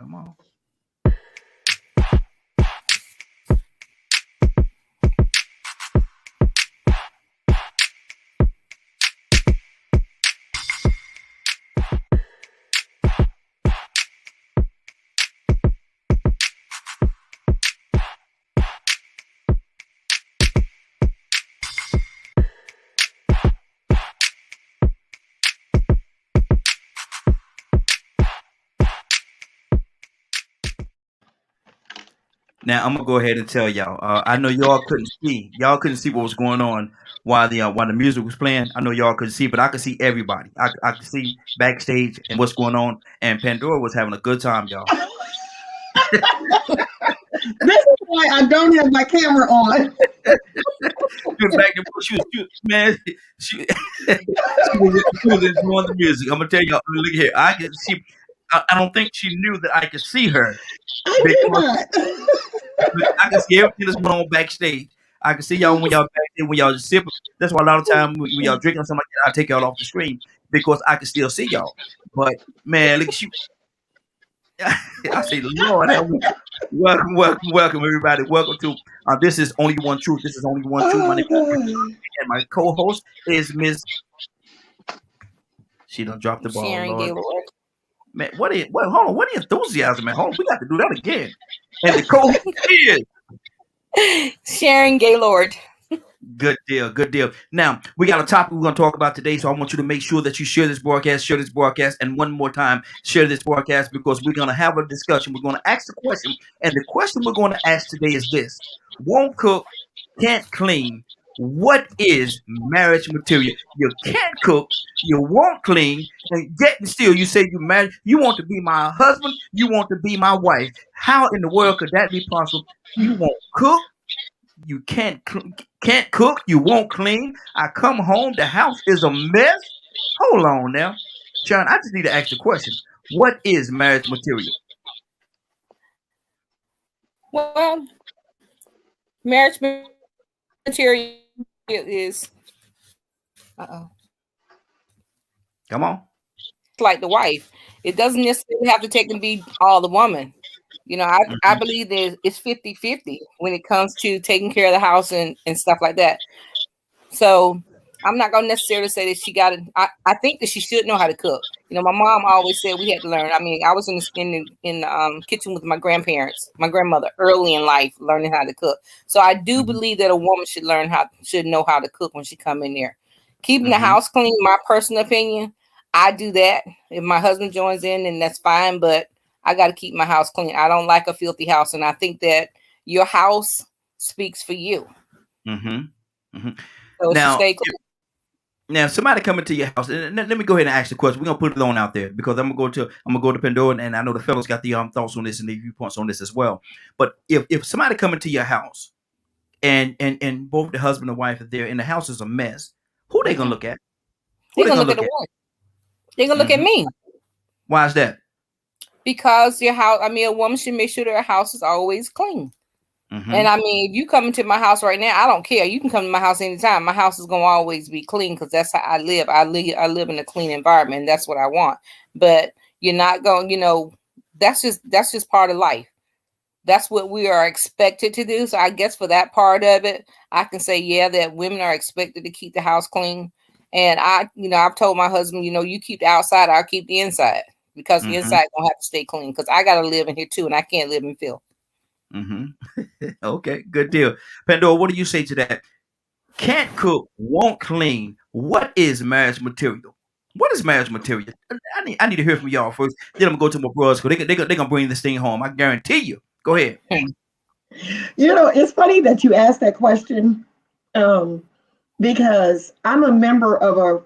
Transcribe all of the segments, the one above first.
Come on. Now I'm gonna go ahead and tell y'all. I know y'all couldn't see. Y'all couldn't see what was going on while the music was playing. I know y'all couldn't see, but I could see everybody. I could see backstage and what's going on. And Pandora was having a good time, y'all. This is why I don't have my camera on. She was back there. Man, she was enjoying the music. I'm gonna tell y'all. Look here. I could see. I don't think she knew that I could see her. I did not. I can see everything that's going on backstage. I can see y'all when y'all back there, when y'all just sipping. That's why a lot of time when y'all drinking something like that, I take y'all off the screen because I can still see y'all. But man, look at you. I say, Lord, welcome, everybody. Welcome to This Is Only One Truth. This is Only One Truth. My name is and my co-host is Miss. She done dropped the ball, Sharon Lord. Gaylord. Man, hold on, what enthusiasm, man? Hold on, we got to do that again. And the co-host is Sharon Gaylord. Good deal. Now, we got a topic we're going to talk about today, so I want you to make sure that you share this broadcast, and one more time, share this broadcast because we're going to have a discussion. We're going to ask the question, and the question we're going to ask today is this. Won't cook, can't clean. What is marriage material? You can't cook, you won't clean, and yet still you say you're married. You want to be my husband, you want to be my wife. How in the world could that be possible? You won't cook, you can't cook, you won't clean. I come home, the house is a mess. Hold on now. Sean, I just need to ask the question. What is marriage material? Well, marriage material is Come on. like the wife. It doesn't necessarily have to take and be all the woman. You know, I believe that it's 50-50 when it comes to taking care of the house and stuff like that. So I'm not going to necessarily say that she got it. I think that she should know how to cook. You know, my mom always said we had to learn. I mean, I was in the kitchen with my grandmother early in life, learning how to cook. So I do believe that a woman should know how to cook when she come in there. Keeping the house clean, my personal opinion, I do that. If my husband joins in, then that's fine. But I got to keep my house clean. I don't like a filthy house, and I think that your house speaks for you. So Now, stay clean. Now, somebody coming to your house, and let me go ahead and ask the question. We're gonna put it on out there because I'm gonna go to Pandora, and I know the fellows got the thoughts on this and the viewpoints on this as well. But if somebody coming to your house, and both the husband and wife are there, and the house is a mess, who they gonna look at? They're gonna look at the one. They're gonna look at me. Why is that? Because your house. I mean, a woman should make sure that her house is always clean. And I mean, if you come into my house right now, I don't care. You can come to my house anytime. My house is gonna always be clean because that's how I live. I live in a clean environment. And that's what I want. But you're not going. You know, that's just part of life. That's what we are expected to do. So I guess for that part of it, I can say that women are expected to keep the house clean. And I've told my husband, you keep the outside, I'll keep the inside because the inside gonna have to stay clean because I gotta live in here too, and I can't live in filth. Okay, good deal. Pandora, what do you say to that? Can't cook, won't clean. What is marriage material? What is marriage material? I need to hear from y'all first. Then I'm gonna go to my brothers because they're gonna bring this thing home. I guarantee you. Go ahead. It's funny that you asked that question because I'm a member of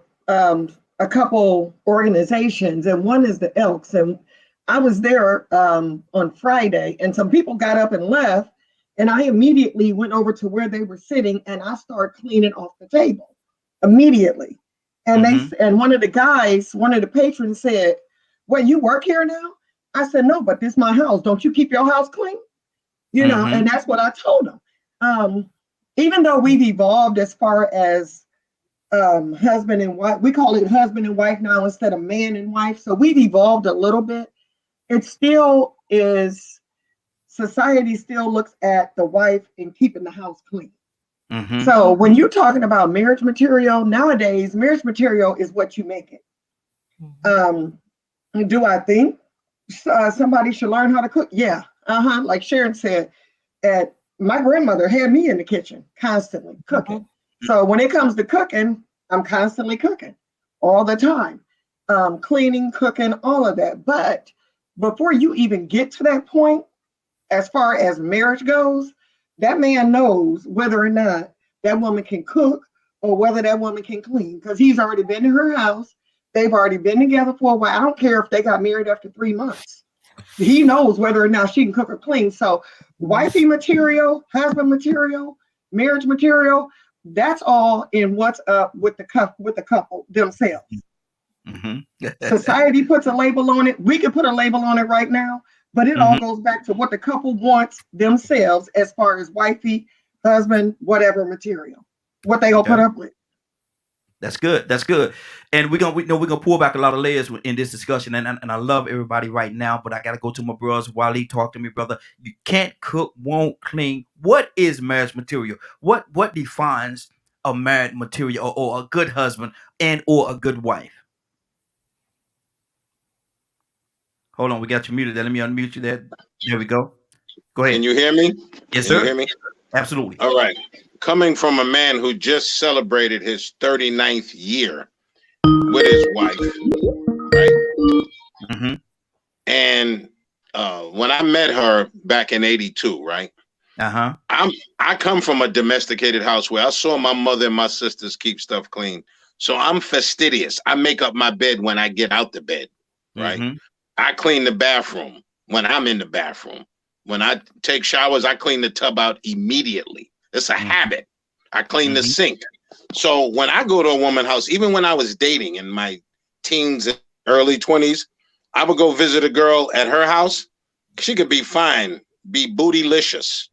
a couple organizations, and one is the Elks, and I was there on Friday, and some people got up and left, and I immediately went over to where they were sitting, and I started cleaning off the table immediately. And and one of the patrons said, "Well, you work here now?" I said, "No, but this is my house. Don't you keep your house clean?" And that's what I told them. Even though we've evolved as far as husband and wife, we call it husband and wife now instead of man and wife. So we've evolved a little bit. It still is society still looks at the wife and keeping the house clean. So when you're talking about marriage material, nowadays, marriage material is what you make it. Do I think somebody should learn how to cook? Yeah. Like Sharon said, my grandmother had me in the kitchen constantly cooking. So when it comes to cooking, I'm constantly cooking all the time, cleaning, cooking, all of that. But before you even get to that point, as far as marriage goes, that man knows whether or not that woman can cook or whether that woman can clean, because he's already been to her house. They've already been together for a while. I don't care if they got married after 3 months. He knows whether or not she can cook or clean. So wifey material, husband material, marriage material, that's all in what's up with the couple themselves. Society puts a label on it. We can put a label on it right now, but it all goes back to what the couple wants themselves as far as wifey, husband, whatever material, what they gonna put up with. That's good. That's good. And we're gonna pull back a lot of layers in this discussion. And I love everybody right now, but I gotta go to my brothers. Wally, talk to me, brother. You can't cook, won't clean. What is marriage material? What defines a married material or a good husband and or a good wife? Hold on, we got you muted there. Let me unmute you there. There we go. Go ahead. Can you hear me? Yes, Can sir. you hear me? Absolutely. All right. Coming from a man who just celebrated his 39th year with his wife, right? And when I met her back in '82, right? I come from a domesticated house where I saw my mother and my sisters keep stuff clean. So I'm fastidious. I make up my bed when I get out the bed, right? I clean the bathroom when I'm in the bathroom. When I take showers, I clean the tub out immediately. It's a habit. I clean the sink. So when I go to a woman's house, even when I was dating in my teens and early 20s, I would go visit a girl at her house. She could be fine, be bootylicious,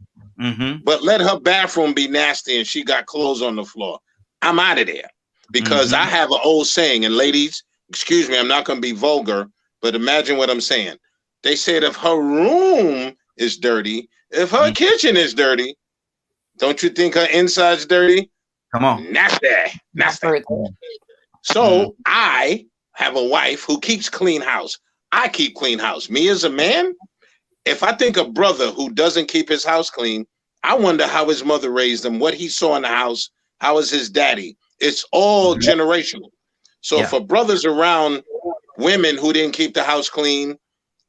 but let her bathroom be nasty and she got clothes on the floor. I'm out of there because I have an old saying, and ladies, excuse me, I'm not going to be vulgar, but imagine what I'm saying. They said if her room is dirty, if her kitchen is dirty, don't you think her inside's dirty? Come on. Nasty. So I have a wife who keeps clean house. I keep clean house. Me as a man, if I think a brother who doesn't keep his house clean, I wonder how his mother raised him, what he saw in the house, how is his daddy. It's all generational. So for brothers around women who didn't keep the house clean,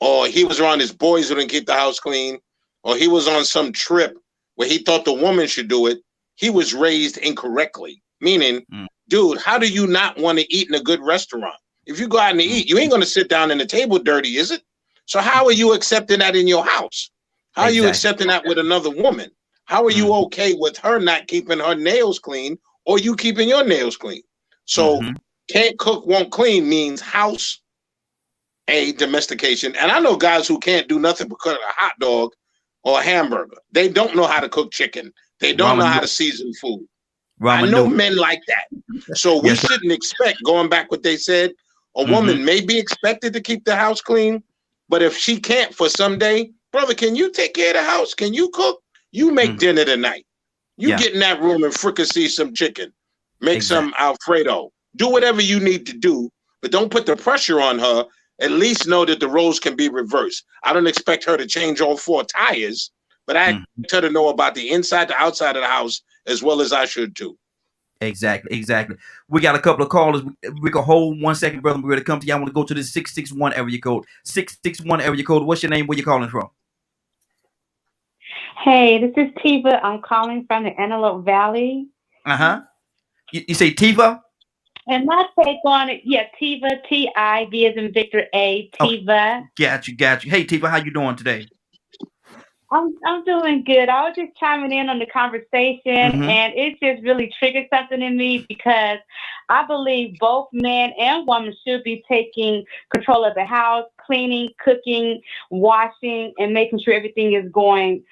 or he was around his boys who didn't keep the house clean, or he was on some trip where he thought the woman should do it, he was raised incorrectly. Meaning, dude, how do you not want to eat in a good restaurant? If you go out and eat, you ain't going to sit down and the table dirty, is it? So how are you accepting that in your house? How are you accepting that with another woman? How are you okay with her not keeping her nails clean or you keeping your nails clean? So can't cook, won't clean means house, domestication. And I know guys who can't do nothing but cook a hot dog or a hamburger. They don't know how to cook chicken. They don't know how to season food. I know men like that. So we shouldn't expect, going back what they said, a woman may be expected to keep the house clean, but if she can't for some day, brother, can you take care of the house? Can you cook? You make dinner tonight. You get in that room and fricassee some chicken. Make some Alfredo. Do whatever you need to do, but don't put the pressure on her. At least know that the roles can be reversed. I don't expect her to change all 4 tires, but I expect her to know about the inside, the outside of the house, as well as I should too. Exactly. We got a couple of callers. We can hold 1 second, brother. We're going to come to you. I want to go to the 661 area code. 661 area code. What's your name? Where you calling from? Hey, this is Tiva. I'm calling from the Antelope Valley. You say Tiva? And my take on it, Tiva, T-I-V as in Victor A, Tiva. Got you. Hey, Tiva, how you doing today? I'm doing good. I was just chiming in on the conversation, and it just really triggered something in me because I believe both man and woman should be taking control of the house, cleaning, cooking, washing, and making sure everything is going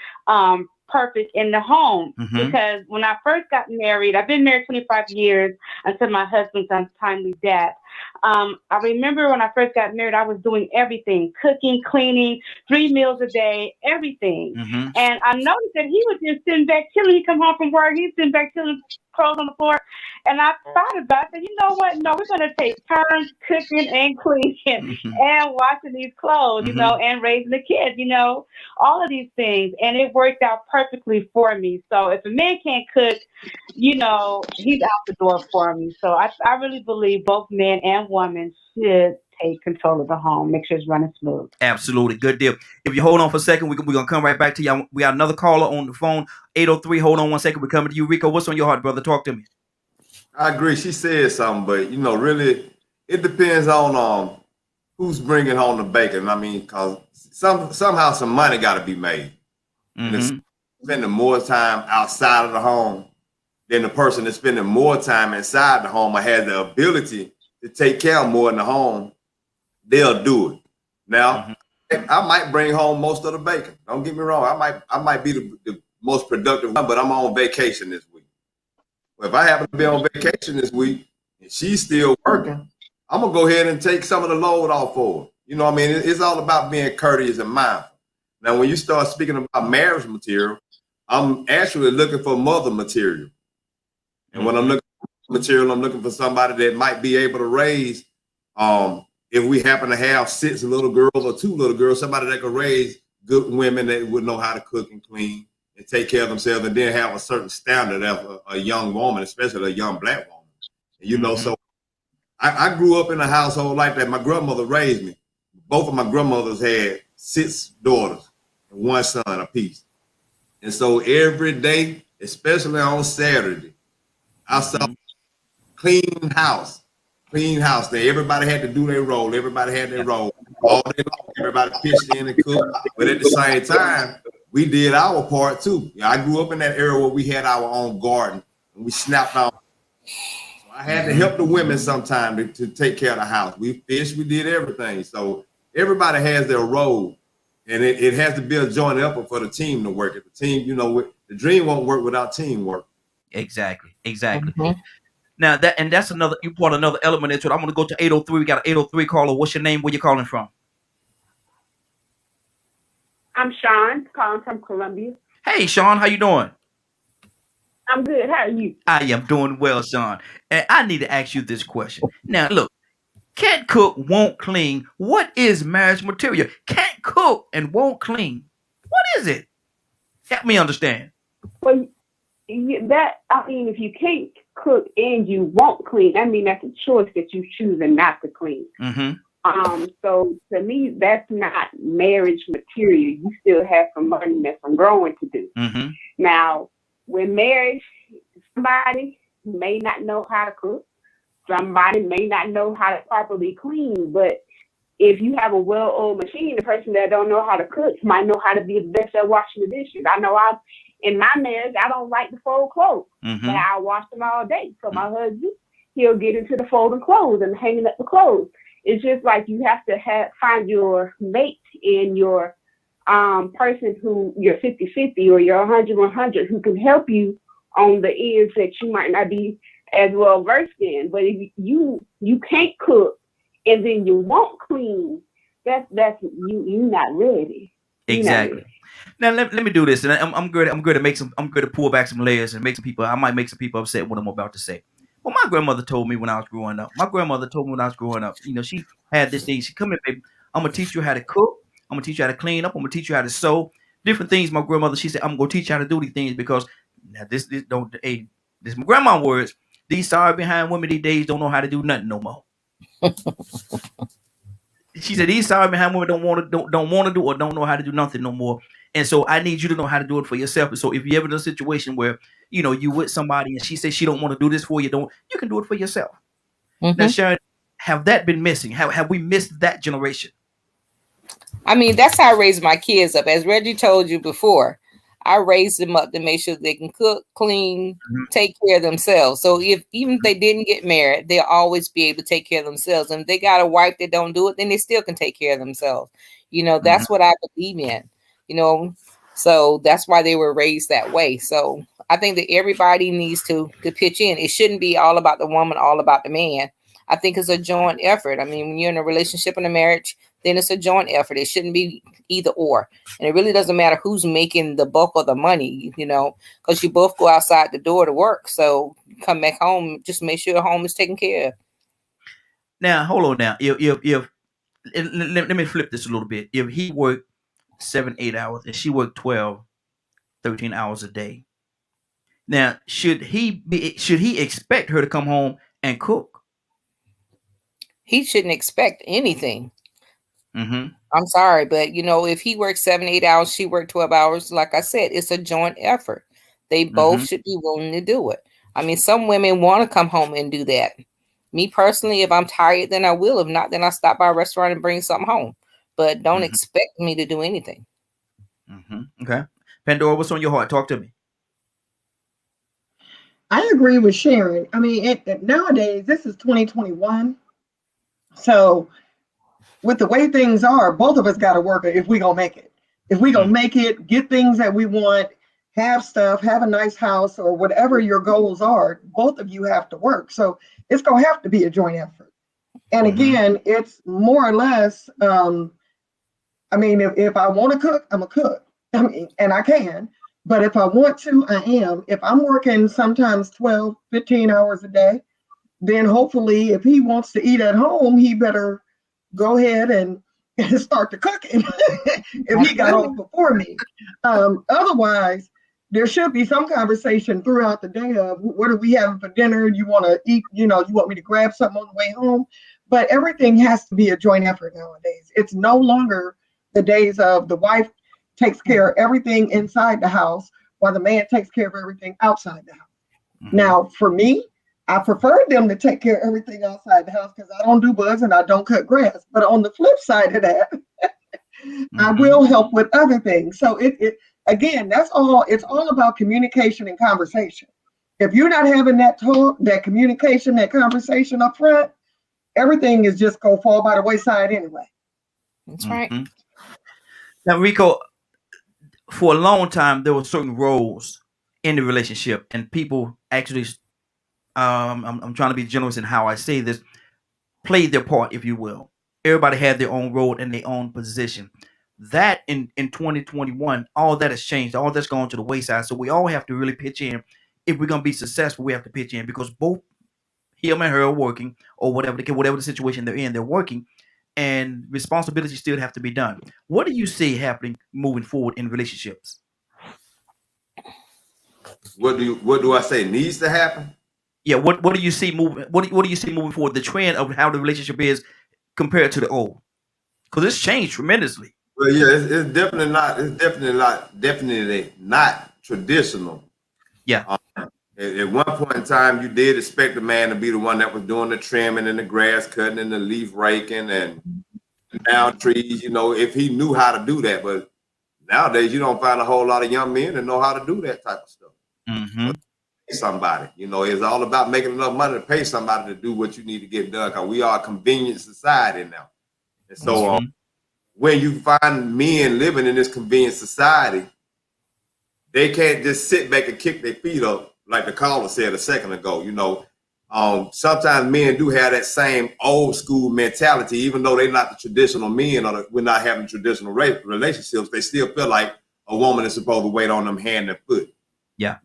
perfect in the home. Because when I first got married, I've been married 25 years until my husband's untimely death. I remember when I first got married, I was doing everything, cooking, cleaning, 3 meals a day, everything. And I noticed that he was just sitting back chilling. He come home from work, he's sitting back chilling, clothes on the floor. And I thought about it. You know what? No, we're going to take turns cooking and cleaning and washing these clothes, you know, and raising the kids, you know, all of these things. And it worked out perfectly for me. So if a man can't cook, you know, he's out the door for me. So I really believe both men and women should take control of the home, make sure it's running smooth. Absolutely. Good deal. If you hold on for a second, we're going to come right back to you. We got another caller on the phone, 803. Hold on 1 second. We're coming to you. Rico, what's on your heart, brother? Talk to me. I agree. She said something, but, you know, really, it depends on who's bringing home the bacon. I mean, because somehow some money got to be made. And if spending more time outside of the home than the person that's spending more time inside the home or has the ability to take care of more in the home, they'll do it. Now, I might bring home most of the bacon. Don't get me wrong. I might be the most productive one, but I'm on vacation this week. Well, if I happen to be on vacation this week and she's still working, I'm going to go ahead and take some of the load off for her. You know what I mean? It's all about being courteous and mindful. Now, when you start speaking about marriage material, I'm actually looking for mother material. And when I'm looking for material, I'm looking for somebody that might be able to raise, if we happen to have 6 little girls or 2 little girls, somebody that could raise good women that would know how to cook and clean and take care of themselves, and then have a certain standard of a young woman, especially a young Black woman. You know, so I grew up in a household like that. My grandmother raised me. Both of my grandmothers had 6 daughters and 1 son apiece. And so every day, especially on Saturday, I saw clean house. There, everybody had to do their role. Everybody had their role. All day long, everybody pitched in and cooked. But at the same time, we did our part too. I grew up in that era where we had our own garden and we snapped on. So I had to help the women sometime to take care of the house. We fished, we did everything. So everybody has their role, and it has to be a joint effort for the team to work. If the team, you know, the dream won't work without teamwork. Exactly. Now that's another, you brought another element into it. I'm going to go to 803. We got an 803 caller. What's your name? Where you calling from? I'm Sean, calling from Columbia. Hey, Sean, how you doing? I'm good. How are you? I am doing well, Sean. And I need to ask you this question. Now, look, can't cook, won't clean. What is marriage material? Can't cook and won't clean. What is it? Help me understand. Well, if you can't cook and you won't clean, I mean, that's a choice that you choosing not to clean. So to me, that's not marriage material. You still have some learning and some growing to do. Now, with marriage, somebody may not know how to cook. Somebody may not know how to properly clean. But if you have a well-oiled machine, the person that don't know how to cook might know how to be the best at washing the dishes. I know in my marriage, I don't like to fold clothes, but I wash them all day. So my husband, he'll get into the folding clothes and hanging up the clothes. It's just like you have to find your mate and your person who you're 50-50 or you're 100-100 who can help you on the ends that you might not be as well versed in. But if you can't cook and then you won't clean, that's you not ready. Exactly. Now let me do this, and I'm good to pull back some layers and I might make some people upset with what I'm about to say. Well, my grandmother told me when I was growing up. You know, she had this thing. She come in, baby. I'm gonna teach you how to cook. I'm gonna teach you how to clean up. I'm gonna teach you how to sew. Different things. My grandmother, she said, I'm gonna teach you how to do these things because now this my grandma words. These sorry behind women these days don't know how to do nothing no more. She said these sorry behind women don't want to do or don't know how to do nothing no more. And so I need you to know how to do it for yourself. And so if you're ever in a situation where, you know, you with somebody and she says she don't want to do this for you, you can do it for yourself. Now, Sharon, have that been missing? Have we missed that generation? I mean, that's how I raised my kids up. As Reggie told you before, I raised them up to make sure they can cook, clean, take care of themselves. So even if they didn't get married, they'll always be able to take care of themselves. And if they got a wife that don't do it, then they still can take care of themselves. You know, that's what I believe in. You know, so that's why they were raised that way. So I think that everybody needs to pitch in. It shouldn't be all about the woman, all about the man. I think it's a joint effort. I mean, when you're in a relationship and a marriage, then it's a joint effort. It shouldn't be either or. And it really doesn't matter who's making the bulk of the money, because you both go outside the door to work. So you come back home, just make sure the home is taken care of. Now, hold on now. Let me flip this a little bit. If he worked 7-8 hours and she worked 12, 13 hours a day, now should he expect her to come home and cook? He shouldn't expect anything. Mm-hmm. I'm sorry, but if he works 7-8 hours, she worked 12 hours. Like I said, it's a joint effort. They both should be willing to do it. I mean, some women want to come home and do that. Me personally, if I'm tired, then I will. If not, then I'll stop by a restaurant and bring something home. But don't expect me to do anything. Okay. Pandora, what's on your heart? Talk to me. I agree with Sharon. I mean, nowadays, this is 2021. So with the way things are, both of us got to work if we going to make it. If we going to make it, get things that we want, have stuff, have a nice house, or whatever your goals are, both of you have to work. So it's going to have to be a joint effort. And again, it's more or less, I mean, if I want to cook, I'm a cook. I mean, and I can. But if I want to, I am. If I'm working sometimes 12, 15 hours a day, then hopefully if he wants to eat at home, he better go ahead and start the cooking if he got off before me. Otherwise, there should be some conversation throughout the day of what are we having for dinner? You want to eat, you want me to grab something on the way home? But everything has to be a joint effort nowadays. It's no longer the days of the wife takes care of everything inside the house while the man takes care of everything outside the house. Now, for me, I prefer them to take care of everything outside the house because I don't do bugs and I don't cut grass. But on the flip side of that, I will help with other things. So it again, that's all. It's all about communication and conversation. If you're not having that talk, that communication, that conversation up front, everything is just gonna fall by the wayside anyway. That's right. Now, Rico, for a long time, there were certain roles in the relationship, and people actually, I'm trying to be generous in how I say this, played their part, if you will. Everybody had their own role and their own position. That in 2021, all that has changed. All that's gone to the wayside. So we all have to really pitch in. If we're going to be successful, we have to pitch in because both him and her are working, or whatever the situation they're in, they're working, and responsibilities still have to be done. What do you see happening moving forward in relationships? What do I say needs to happen? Yeah, what do you see moving? What do you see moving forward? The trend of how the relationship is compared to the old, because it's changed tremendously. Well, yeah, it's definitely not. It's definitely not traditional. Yeah. At one point in time, you did expect the man to be the one that was doing the trimming and the grass cutting and the leaf raking and down trees. If he knew how to do that, but nowadays you don't find a whole lot of young men that know how to do that type of stuff. Pay somebody, it's all about making enough money to pay somebody to do what you need to get done. Because we are a convenient society now, and so when you find men living in this convenient society, they can't just sit back and kick their feet up like the caller said a second ago. Sometimes men do have that same old school mentality, even though they're not the traditional men or we're not having traditional relationships. They still feel like a woman is supposed to wait on them hand and foot. Yeah.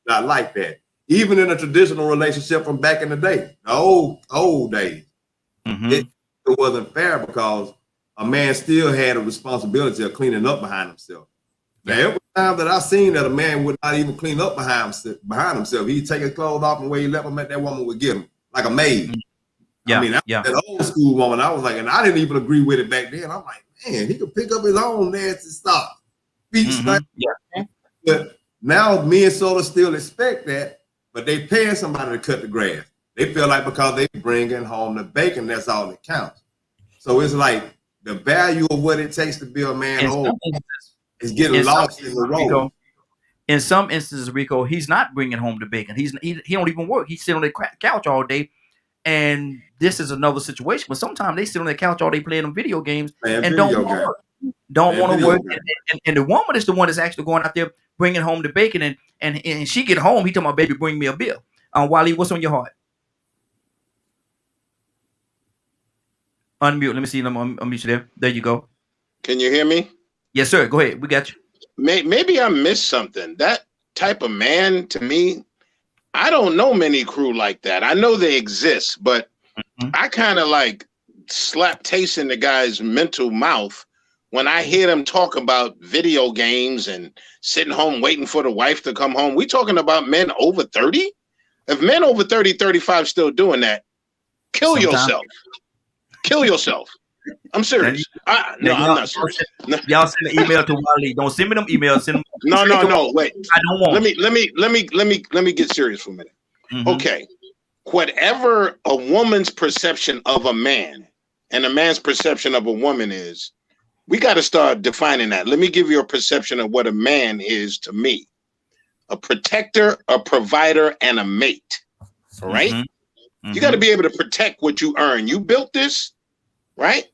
Not like that. Even in a traditional relationship from back in the day, the old days, it wasn't fair because a man still had a responsibility of cleaning up behind himself. Now, every time that I've seen that a man would not even clean up behind himself, he'd take his clothes off and where he left them at, that woman would get him like a maid. That old school woman, I was like, and I didn't even agree with it back then. I'm like, man, he could pick up his own nasty stuff. But now men sort of still expect that, but they paying somebody to cut the grass. They feel like because they bringing home the bacon, that's all that counts. So it's like the value of what it takes to be a man is getting lost in the road. In some instances, Rico, he's not bringing home the bacon. He don't even work. He's sitting on the couch all day, and this is another situation. But sometimes they sit on the couch all day playing them video games and don't want to work. And the woman is the one that's actually going out there bringing home the bacon, and she get home. He told my baby, bring me a bill. Wally, what's on your heart? Unmute. Let me see. Unmute you there. There you go. Can you hear me? Yes, sir. Go ahead. We got you. Maybe I missed something. That type of man, to me, I don't know many crew like that. I know they exist, but I kind of like slap taste in the guy's mental mouth when I hear them talk about video games and sitting home waiting for the wife to come home. We talking about men over 30? If men over 30, 35 still doing that, kill yourself. Kill yourself. I'm serious. No, I'm not serious. Y'all send an email to Wally. Don't send me them emails. Send them. No. Wait. I don't want. Let me get serious for a minute. Okay. Whatever a woman's perception of a man and a man's perception of a woman is, we got to start defining that. Let me give you a perception of what a man is to me. A protector, a provider, and a mate. All right? You got to be able to protect what you earn. You built this, right?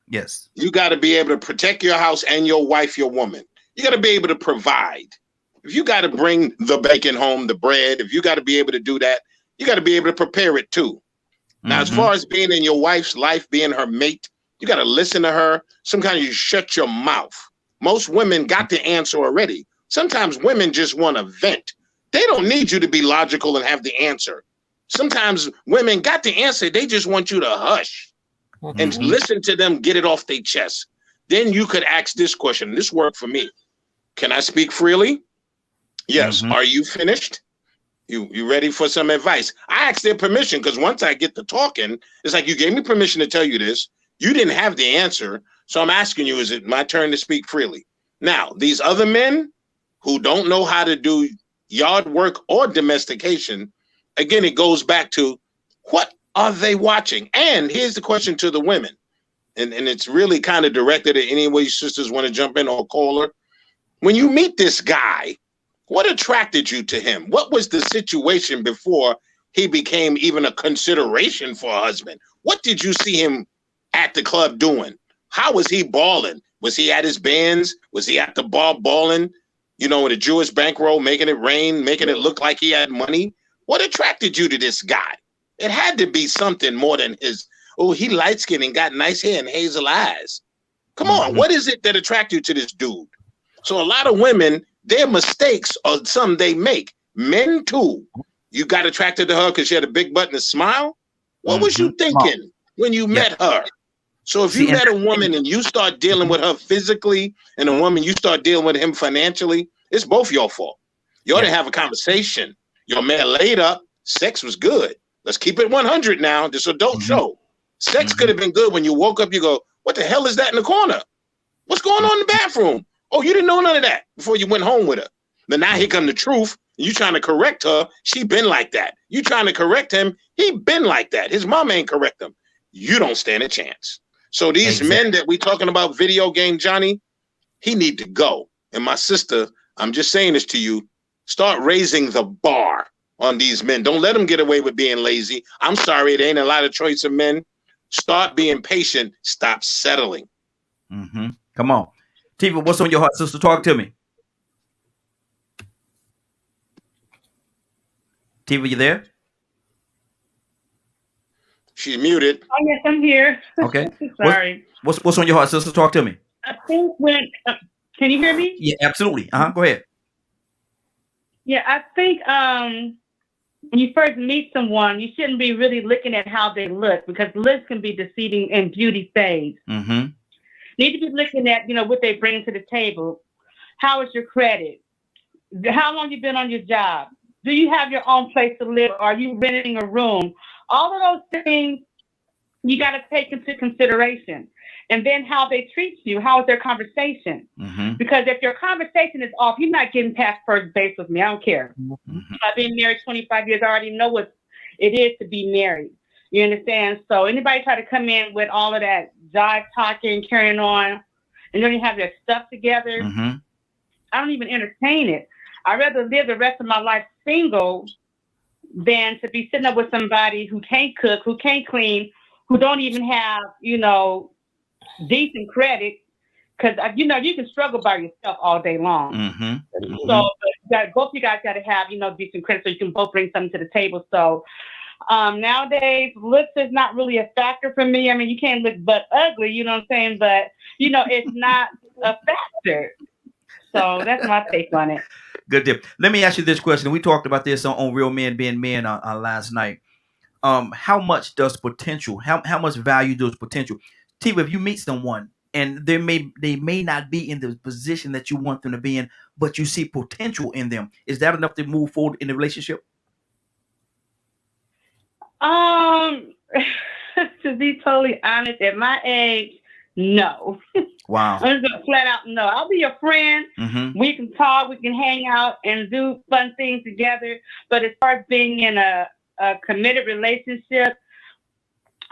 Yes. You got to be able to protect your house and your wife, your woman. You got to be able to provide. If you got to bring the bacon home, the bread, if you got to be able to do that, you got to be able to prepare it too. Now, as far as being in your wife's life, being her mate, you got to listen to her. Sometimes you shut your mouth. Most women got the answer already. Sometimes women just want to vent. They don't need you to be logical and have the answer. Sometimes women got the answer. They just want you to hush and listen to them, get it off their chest. Then you could ask this question. This worked for me. Can I speak freely? Yes. Are you finished? You ready for some advice? I asked their permission because once I get to talking, it's like, you gave me permission to tell you this. You didn't have the answer. So I'm asking you, is it my turn to speak freely? Now, these other men who don't know how to do yard work or domestication, again, it goes back to what are they watching? And here's the question to the women. And it's really kind of directed at any way sisters want to jump in or call her. When you meet this guy, what attracted you to him? What was the situation before he became even a consideration for a husband? What did you see him at the club doing? How was he balling? Was he at his bands? Was he at the bar balling? You know, with a Jewish bankroll, making it rain, making it look like he had money? What attracted you to this guy? It had to be something more than his, he light-skinned and got nice hair and hazel eyes. Come on, what is it that attracted you to this dude? So a lot of women, their mistakes are some they make. Men too. You got attracted to her because she had a big butt and a smile? What was you thinking when you met her? So if you met a woman and you start dealing with her physically and a woman, you start dealing with him financially, it's both your fault. You ought to have a conversation. Your man laid up. Sex was good. Let's keep it 100 now. This adult show. Sex could have been good when you woke up. You go, what the hell is that in the corner? What's going on in the bathroom? Oh, you didn't know none of that before you went home with her. Then now here come the truth. You trying to correct her. She been like that. You trying to correct him. He been like that. His mom ain't correct him. You don't stand a chance. So these men that we talking about, video game Johnny, he need to go. And my sister, I'm just saying this to you, start raising the bar on these men. Don't let them get away with being lazy. I'm sorry, it ain't a lot of choice of men. Start being patient. Stop settling. Come on. Tiva, what's on your heart, sister? Talk to me. Tiva, you there? She's muted. Oh, yes, I'm here. Okay. Sorry. What's on your heart, sister? Talk to me. I think can you hear me? Yeah, absolutely. Go ahead. Yeah, I think when you first meet someone, you shouldn't be really looking at how they look because looks can be deceiving and beauty fades. Need to be looking at, what they bring to the table. How is your credit? How long you been on your job? Do you have your own place to live? Are you renting a room? All of those things you got to take into consideration. And then how they treat you. How is their conversation? Because if your conversation is off, you're not getting past first base with me. I don't care. I've been married 25 years. I already know what it is to be married. You understand? So anybody try to come in with all of that jive talking, carrying on, and don't even have their stuff together, I don't even entertain it. I'd rather live the rest of my life single than to be sitting up with somebody who can't cook, who can't clean, who don't even have, decent credit. Because, you can struggle by yourself all day long. So both you guys got to have, decent credit so you can both bring something to the table. So Nowadays, looks is not really a factor for me. I mean, you can't look but ugly, you know what I'm saying? But, it's not a factor. So that's my take on it. Good deal. Let me ask you this question. We talked about this on Real Men Being Men last night. How much does potential, how much value does potential? T, if you meet someone and they may not be in the position that you want them to be in, but you see potential in them, is that enough to move forward in the relationship? To be totally honest, at my age, no. Wow. I'm just gonna flat out no. I'll be your friend. Mm-hmm. We can talk, we can hang out and do fun things together. But as far as being in a committed relationship,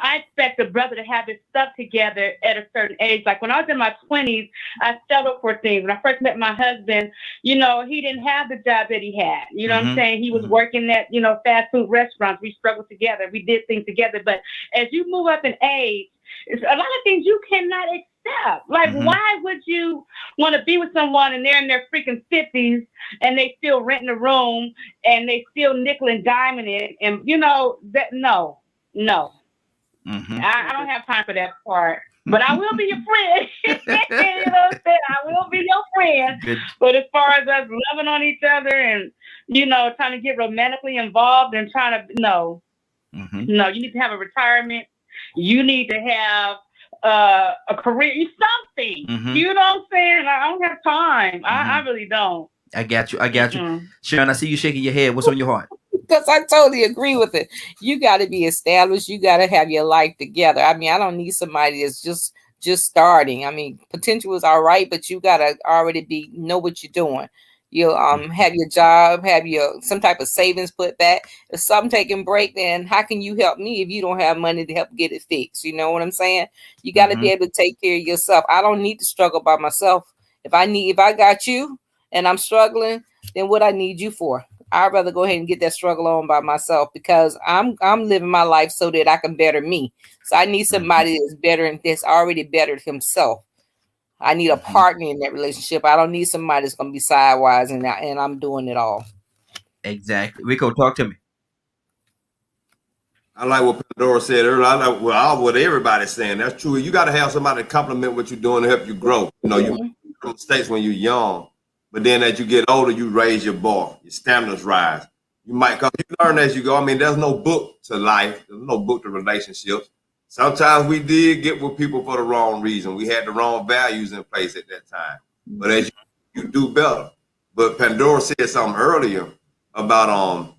I expect a brother to have his stuff together at a certain age. Like when I was in my 20s, I settled for things. When I first met my husband, he didn't have the job that he had. You know what I'm saying? He was working at, fast food restaurants. We struggled together. We did things together. But as you move up in age, it's a lot of things you cannot accept. Like, why would you want to be with someone and they're in their freaking 50s and they still renting a room and they still nickel and diming it? And, no. I don't have time for that part. But I will be your friend. You know what I'm saying? I will be your friend. Good. But as far as us loving on each other and, trying to get romantically involved and trying to, no, you need to have a retirement. You need to have a career, something. You know what I'm saying? I don't have time. I really don't. I got you. Sharon, I see you shaking your head. What's on your heart? Because I totally agree with it. You got to be established. You got to have your life together. I mean, I don't need somebody that's just starting. I mean, potential is all right, but you got to already know what you're doing. You have your job, have some type of savings put back. If something taking break, then how can you help me if you don't have money to help get it fixed? You know what I'm saying? You got to be able to take care of yourself. I don't need to struggle by myself. If I got you and I'm struggling, then what I need you for? I'd rather go ahead and get that struggle on by myself because I'm living my life so that I can better me. So I need somebody that's better and that's already bettered himself. I need a partner in that relationship. I don't need somebody that's going to be sidewise and I'm doing it all. Exactly. Rico, talk to me. I like what Pandora said earlier. I like what everybody's saying. That's true. You got to have somebody to compliment what you're doing to help you grow. You make mistakes when you're young, but then as you get older, you raise your bar. Your stamina's rise. You learn as you go. I mean, there's no book to life. There's no book to relationships. Sometimes we did get with people for the wrong reason. We had the wrong values in place at that time. But as you do better. But Pandora said something earlier about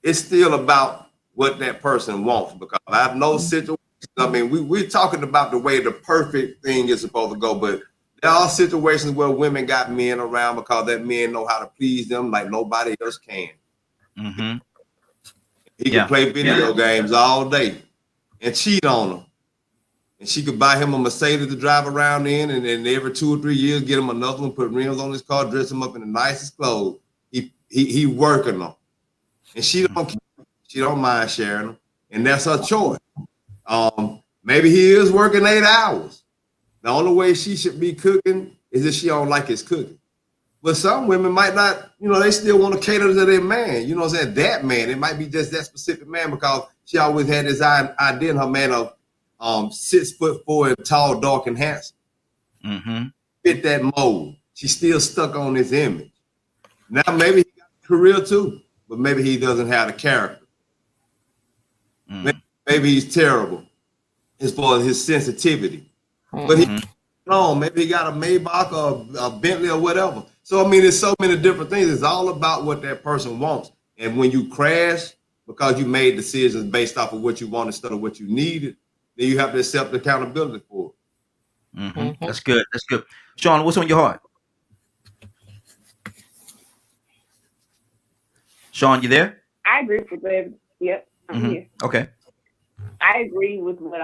it's still about what that person wants, because I know situations. I mean, we're talking about the way the perfect thing is supposed to go, but there are situations where women got men around because that men know how to please them like nobody else can. He can play video games all day and cheat on them. And she could buy him a Mercedes to drive around in, and then every 2 or 3 years get him another one, put rims on his car, dress him up in the nicest clothes. He working them. And she don't mind sharing them. And that's her choice. Maybe he is working 8 hours. The only way she should be cooking is if she don't like his cooking. But some women might not, they still want to cater to their man. You know what I'm saying? That man, it might be just that specific man because she always had this idea in her man of 6'4" and tall, dark, and handsome. Fit that mold. She's still stuck on this image. Now maybe he got a career too, but maybe he doesn't have the character. Maybe he's terrible as far as his sensitivity. But maybe he got a Maybach or a Bentley or whatever. So, I mean, there's so many different things. It's all about what that person wants. And when you crash because you made decisions based off of what you want instead of what you needed, then you have to accept accountability for it. That's good. That's good. Sean, what's on your heart? Sean, you there? I agree with that. Yep, I'm here. Okay. I agree with what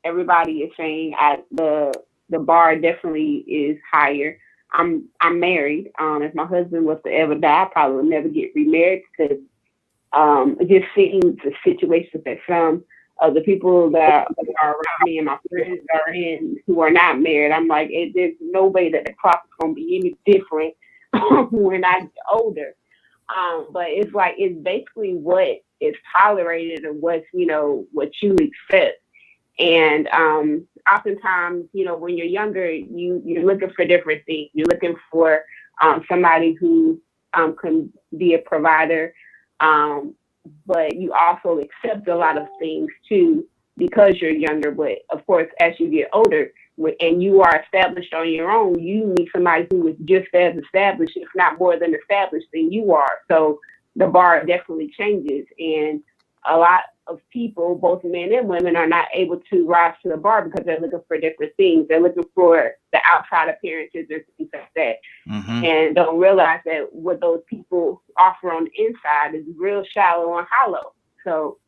everybody is saying. The bar definitely is higher. I'm married. If my husband was to ever die, I probably would never get remarried because just seeing the situations that some of the people that are around me and my friends are in who are not married, I'm like, there's no way that the crop is going to be any different when I get older. But it's basically what is tolerated or what's, what you accept. And oftentimes, when you're younger, you're looking for different things. You're looking for somebody who can be a provider, but you also accept a lot of things too because you're younger. But of course, as you get older and you are established on your own, you need somebody who is just as established, if not more than established than you are. So the bar definitely changes, and a lot of people, both men and women, are not able to rise to the bar because they're looking for different things. They're looking for the outside appearances or things like that, and don't realize that what those people offer on the inside is real shallow and hollow. So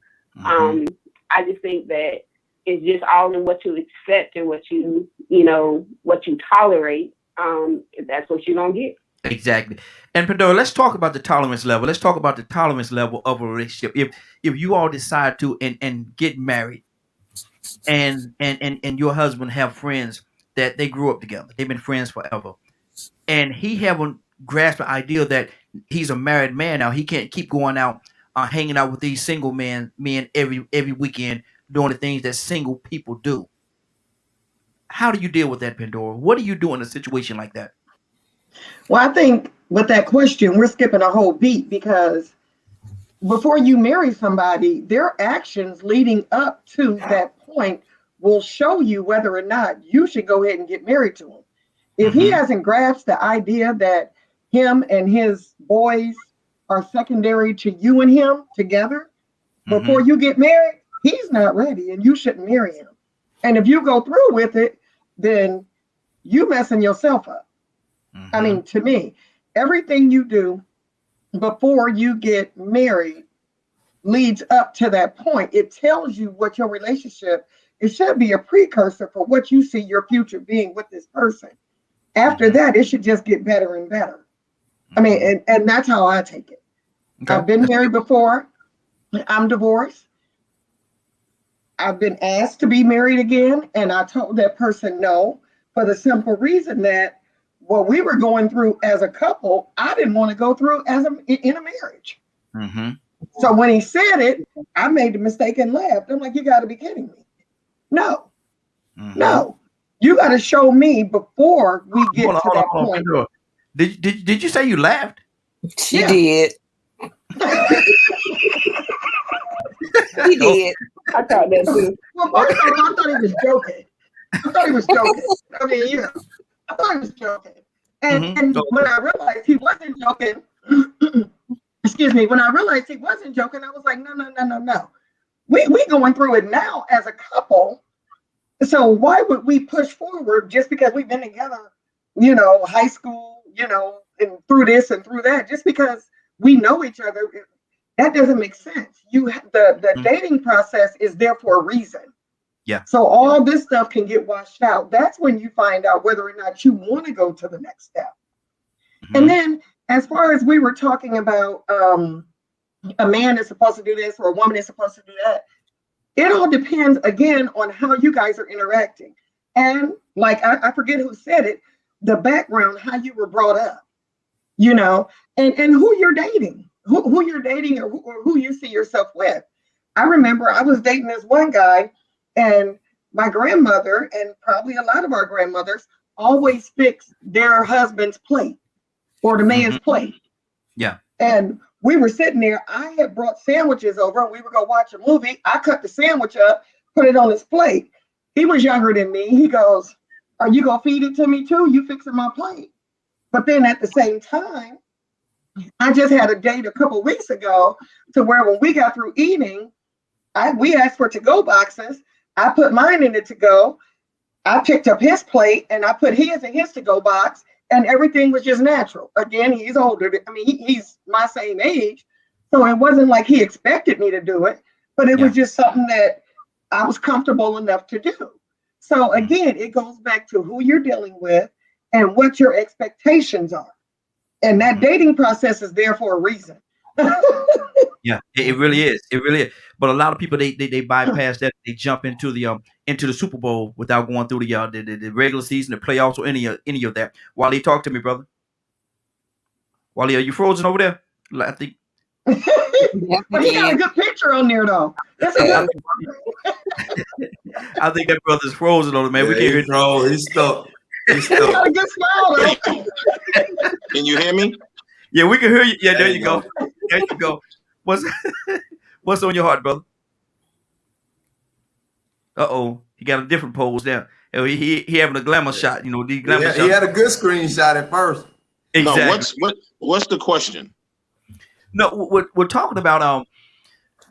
I just think that it's just all in what you accept and what you tolerate. That's what you're gonna get. Exactly. And Pandora, let's talk about the tolerance level. Let's talk about the tolerance level of a relationship. If you all decide to and get married, and your husband have friends that they grew up together, they've been friends forever, and he haven't grasped the idea that he's a married man now. He can't keep going out hanging out with these single men every weekend doing the things that single people do. How do you deal with that, Pandora? What do you do in a situation like that? Well, I think with that question, we're skipping a whole beat, because before you marry somebody, their actions leading up to that point will show you whether or not you should go ahead and get married to him. If he hasn't grasped the idea that him and his boys are secondary to you and him together, before you get married, he's not ready and you shouldn't marry him. And if you go through with it, then you messing yourself up. I mean, to me, everything you do before you get married leads up to that point. It tells you what your relationship, it should be a precursor for what you see your future being with this person. After that, it should just get better and better. I mean, and that's how I take it. Okay. I've been married before. I'm divorced. I've been asked to be married again, and I told that person no, for the simple reason that what we were going through as a couple, I didn't want to go through in a marriage. So when he said it, I made the mistake and laughed. I'm like, you got to be kidding me. No, no, you got to show me before we get to that point. Did you say you laughed? She did. He did. I thought that too. Well, first of all, I thought he was joking. I mean, I thought he was joking. And when I realized he wasn't joking, when I realized he wasn't joking, I was like, no. We going through it now as a couple. So why would we push forward just because we've been together, high school, and through this and through that, just because we know each other? That doesn't make sense. The dating process is there for a reason. Yeah. So all this stuff can get washed out. That's when you find out whether or not you want to go to the next step. And then, as far as we were talking about, a man is supposed to do this or a woman is supposed to do that, it all depends, again, on how you guys are interacting. And like, I forget who said it, the background, how you were brought up, and who you're dating, who you're dating or who you see yourself with. I remember I was dating this one guy, and my grandmother, and probably a lot of our grandmothers, always fix their husband's plate or the man's plate. Yeah. And we were sitting there. I had brought sandwiches over. We were going to watch a movie. I cut the sandwich up, put it on his plate. He was younger than me. He goes, "Are you going to feed it to me too? You fixing my plate?" But then at the same time, I just had a date a couple weeks ago to where when we got through eating, we asked for to-go boxes. I put mine in the to-go. I picked up his plate and I put his in his to-go box, and everything was just natural. Again, he's older. I mean, he's my same age. So it wasn't like he expected me to do it, but it was just something that I was comfortable enough to do. So again, it goes back to who you're dealing with and what your expectations are. And that dating process is there for a reason. Yeah, it really is. It really is. But a lot of people they bypass that. They jump into the Super Bowl without going through the regular season, the playoffs, or any of that. Wally, talk to me, brother. Wally, are you frozen over there? I think. But he got a good picture on there, though. That's a good. I think that brother's frozen on it, man. Yeah, we can't hear you. He's stuck. He's He got a stuck. good smile, though. Can you hear me? Yeah, we can hear you. Yeah, there There you go. There you go. What's on your heart, brother? He got a different pose now. He having a glamour shot. You know, the glamour shot. He had a good screenshot at first. Exactly. No, what's the question? No, we're talking about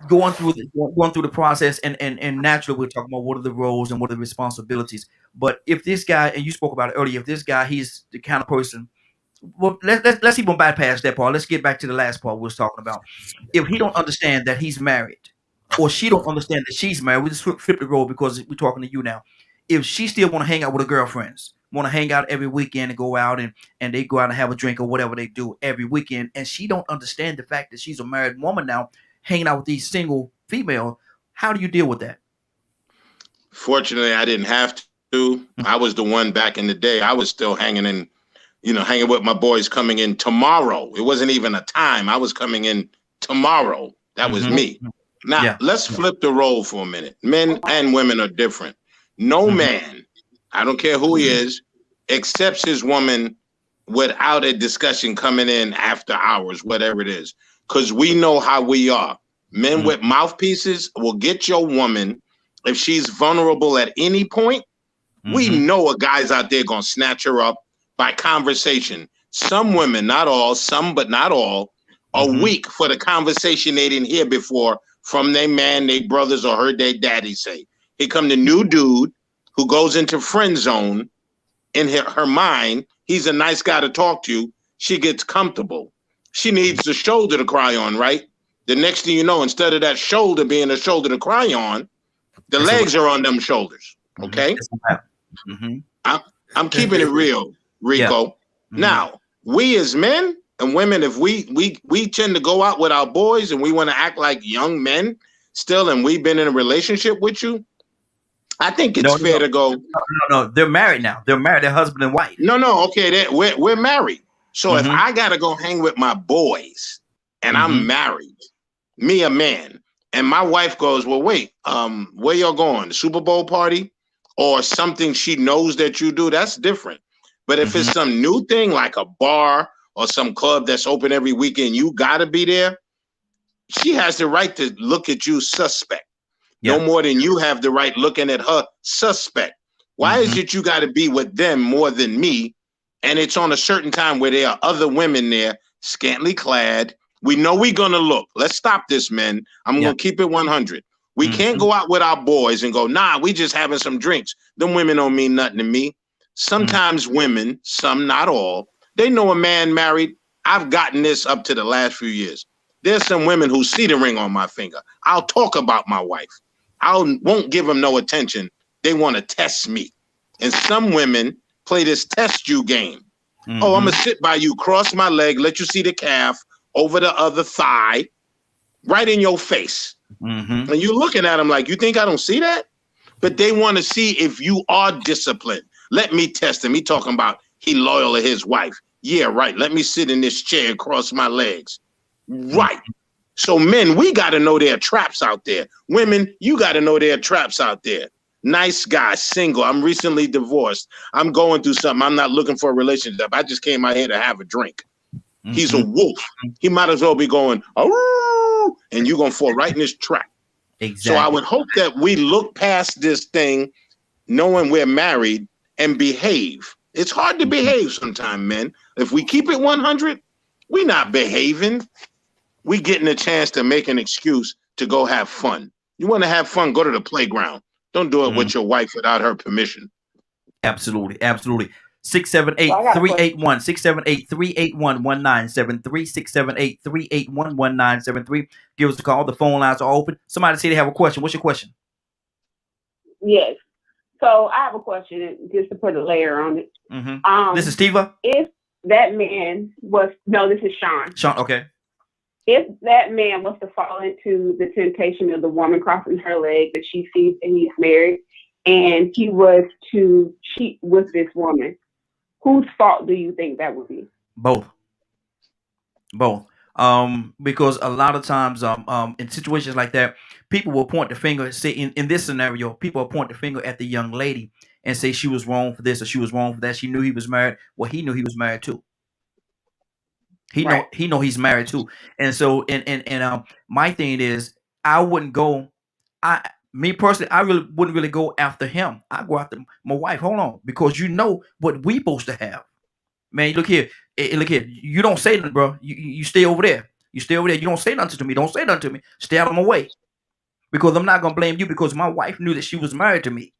going through the process, and naturally we're talking about what are the roles and what are the responsibilities. But if this guy, and you spoke about it earlier, if this guy, he's the kind of person. Well, let's even bypass that part. Let's get back to the last part we was talking about. If he don't understand that he's married, or she don't understand that she's married, we just flip the role because we're talking to you now. If she still want to hang out with her girlfriends, want to hang out every weekend and go out and they go out and have a drink or whatever they do every weekend, and she don't understand the fact that she's a married woman now, hanging out with these single female, how do you deal with that? Fortunately, I didn't have to. I was the one back in the day. I was still hanging with my boys coming in tomorrow. It wasn't even a time. I was coming in tomorrow. That was me. Now, let's flip the role for a minute. Men and women are different. No man, I don't care who he is, accepts his woman without a discussion coming in after hours, whatever it is. Because we know how we are. Men with mouthpieces will get your woman if she's vulnerable at any point. We know a guy's out there going to snatch her up by conversation. Some women, not all, some but not all, are weak for the conversation they didn't hear before from their man, their brothers, or heard their daddy say. Here come the new dude who goes into friend zone. In her mind, he's a nice guy to talk to. She gets comfortable. She needs the shoulder to cry on, right? The next thing you know, instead of that shoulder being a shoulder to cry on, the legs are on them shoulders. Okay? I'm keeping it real, Rico. Now, we as men and women, if we tend to go out with our boys and we want to act like young men still, and we've been in a relationship with you, I think it's fair to go. No, they're married now. They're married. They're husband and wife. No. Okay, we're married. So if I gotta go hang with my boys and I'm married, me a man, and my wife goes, well, wait, where y'all going? The Super Bowl party or something she knows that you do? That's different. But if it's some new thing like a bar or some club that's open every weekend, you gotta be there. She has the right to look at you suspect. No more than you have the right looking at her suspect. Why is it you got to be with them more than me? And it's on a certain time where there are other women there, scantily clad. We know we're going to look. Let's stop this, men. I'm going to keep it 100. We can't go out with our boys and go, nah, we just having some drinks. Them women don't mean nothing to me. Sometimes women, some, not all, they know a man married. I've gotten this up to the last few years. There's some women who see the ring on my finger. I'll talk about my wife. I won't give them no attention. They want to test me. And some women play this test you game. Oh, I'm going to sit by you, cross my leg, let you see the calf over the other thigh, right in your face. And you're looking at them like, you think I don't see that? But they want to see if you are disciplined. Let me test him. He talking about he loyal to his wife. Yeah, right. Let me sit in this chair and cross my legs. Right. So men, we got to know there are traps out there. Women, you got to know there are traps out there. Nice guy, single. I'm recently divorced. I'm going through something. I'm not looking for a relationship. I just came out here to have a drink. He's a wolf. He might as well be going, oh, and you're going to fall right in this trap. Exactly. So I would hope that we look past this thing, knowing we're married, and behave. It's hard to behave sometimes, men. If we keep it 100, we're not behaving. We getting a chance to make an excuse to go have fun. You want to have fun, go to the playground. Don't do it with your wife without her permission. Absolutely. 678-381 678-381-1973 678-381-1973. Give us a call. The phone lines are open. Somebody say they have a question. What's your question? Yes. So I have a question, just to put a layer on it. This is Steva? If that man was, no, this is Sean. Sean, okay. If that man was to fall into the temptation of the woman crossing her leg that she sees that he's married, and he was to cheat with this woman, whose fault do you think that would be? Both. Because a lot of times, in situations like that, people will point the finger. Say in this scenario, people will point the finger at the young lady and say she was wrong for this or she was wrong for that. She knew he was married. Well, he knew he was married too. Right. He know he's married too. And so, my thing is, I wouldn't go. Me personally, I really wouldn't really go after him. I go after my wife. Hold on, because you know what we supposed to have. Man, look here. Look here. You don't say nothing, bro. You stay over there. You stay over there. You don't say nothing to me. Don't say nothing to me. Stay out of my way. Because I'm not gonna blame you because my wife knew that she was married to me.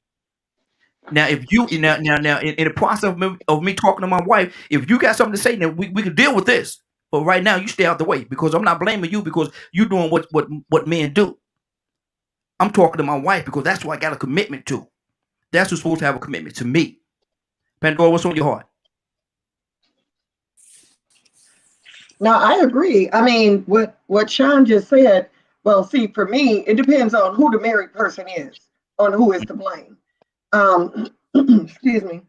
Now, if you now in the process of me talking to my wife, if you got something to say, then we can deal with this. But right now, you stay out the way because I'm not blaming you because you're doing what men do. I'm talking to my wife because that's what I got a commitment to. That's who's supposed to have a commitment to me. Pandora, what's on your heart? Now, I agree. I mean, what Sean just said, well, see, for me, it depends on who the married person is, on who is to blame. Excuse me.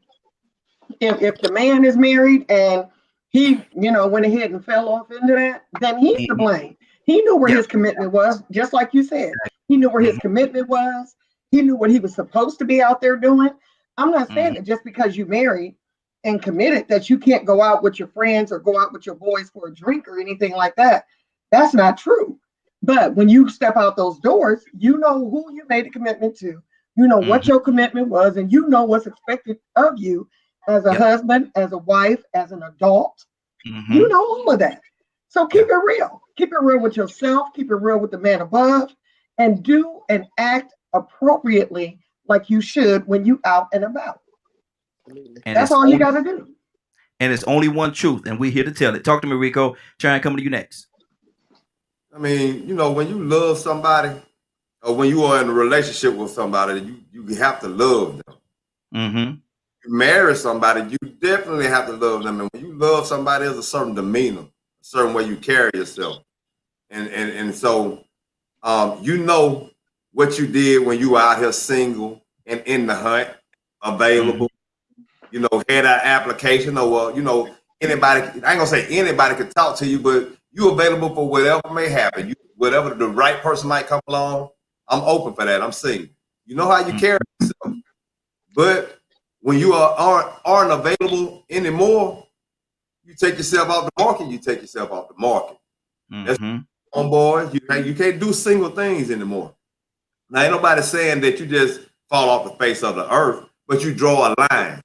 If the man is married and he, went ahead and fell off into that, then he's to blame. He knew where his commitment was, just like you said. He knew where his commitment was. He knew what he was supposed to be out there doing. I'm not saying that just because you married and committed that you can't go out with your friends or go out with your boys for a drink or anything like that. That's not true. But when you step out those doors, you know who you made a commitment to. You know what your commitment was, and you know what's expected of you as a husband, as a wife, as an adult. You know all of that. So keep it real. Keep it real with yourself. Keep it real with the man above, and do and act appropriately like you should when you out and about. And that's all you got to do. And it's only one truth, and we're here to tell it. Talk to me, Rico. Sharon, coming to you next. I mean, when you love somebody, or when you are in a relationship with somebody, you have to love them. You marry somebody, you definitely have to love them. And when you love somebody, there's a certain demeanor, a certain way you carry yourself. And so you know what you did when you were out here single and in the hunt, available, had an application, or anybody, I ain't gonna say anybody could talk to you, but you available for whatever may happen. Whatever the right person might come along, I'm open for that. I'm single. You know how you carry yourself. But when you aren't available anymore, you take yourself out the market. You take yourself out the market. That's on board. You can't do single things anymore. Now, ain't nobody saying that you just fall off the face of the earth, but you draw a line.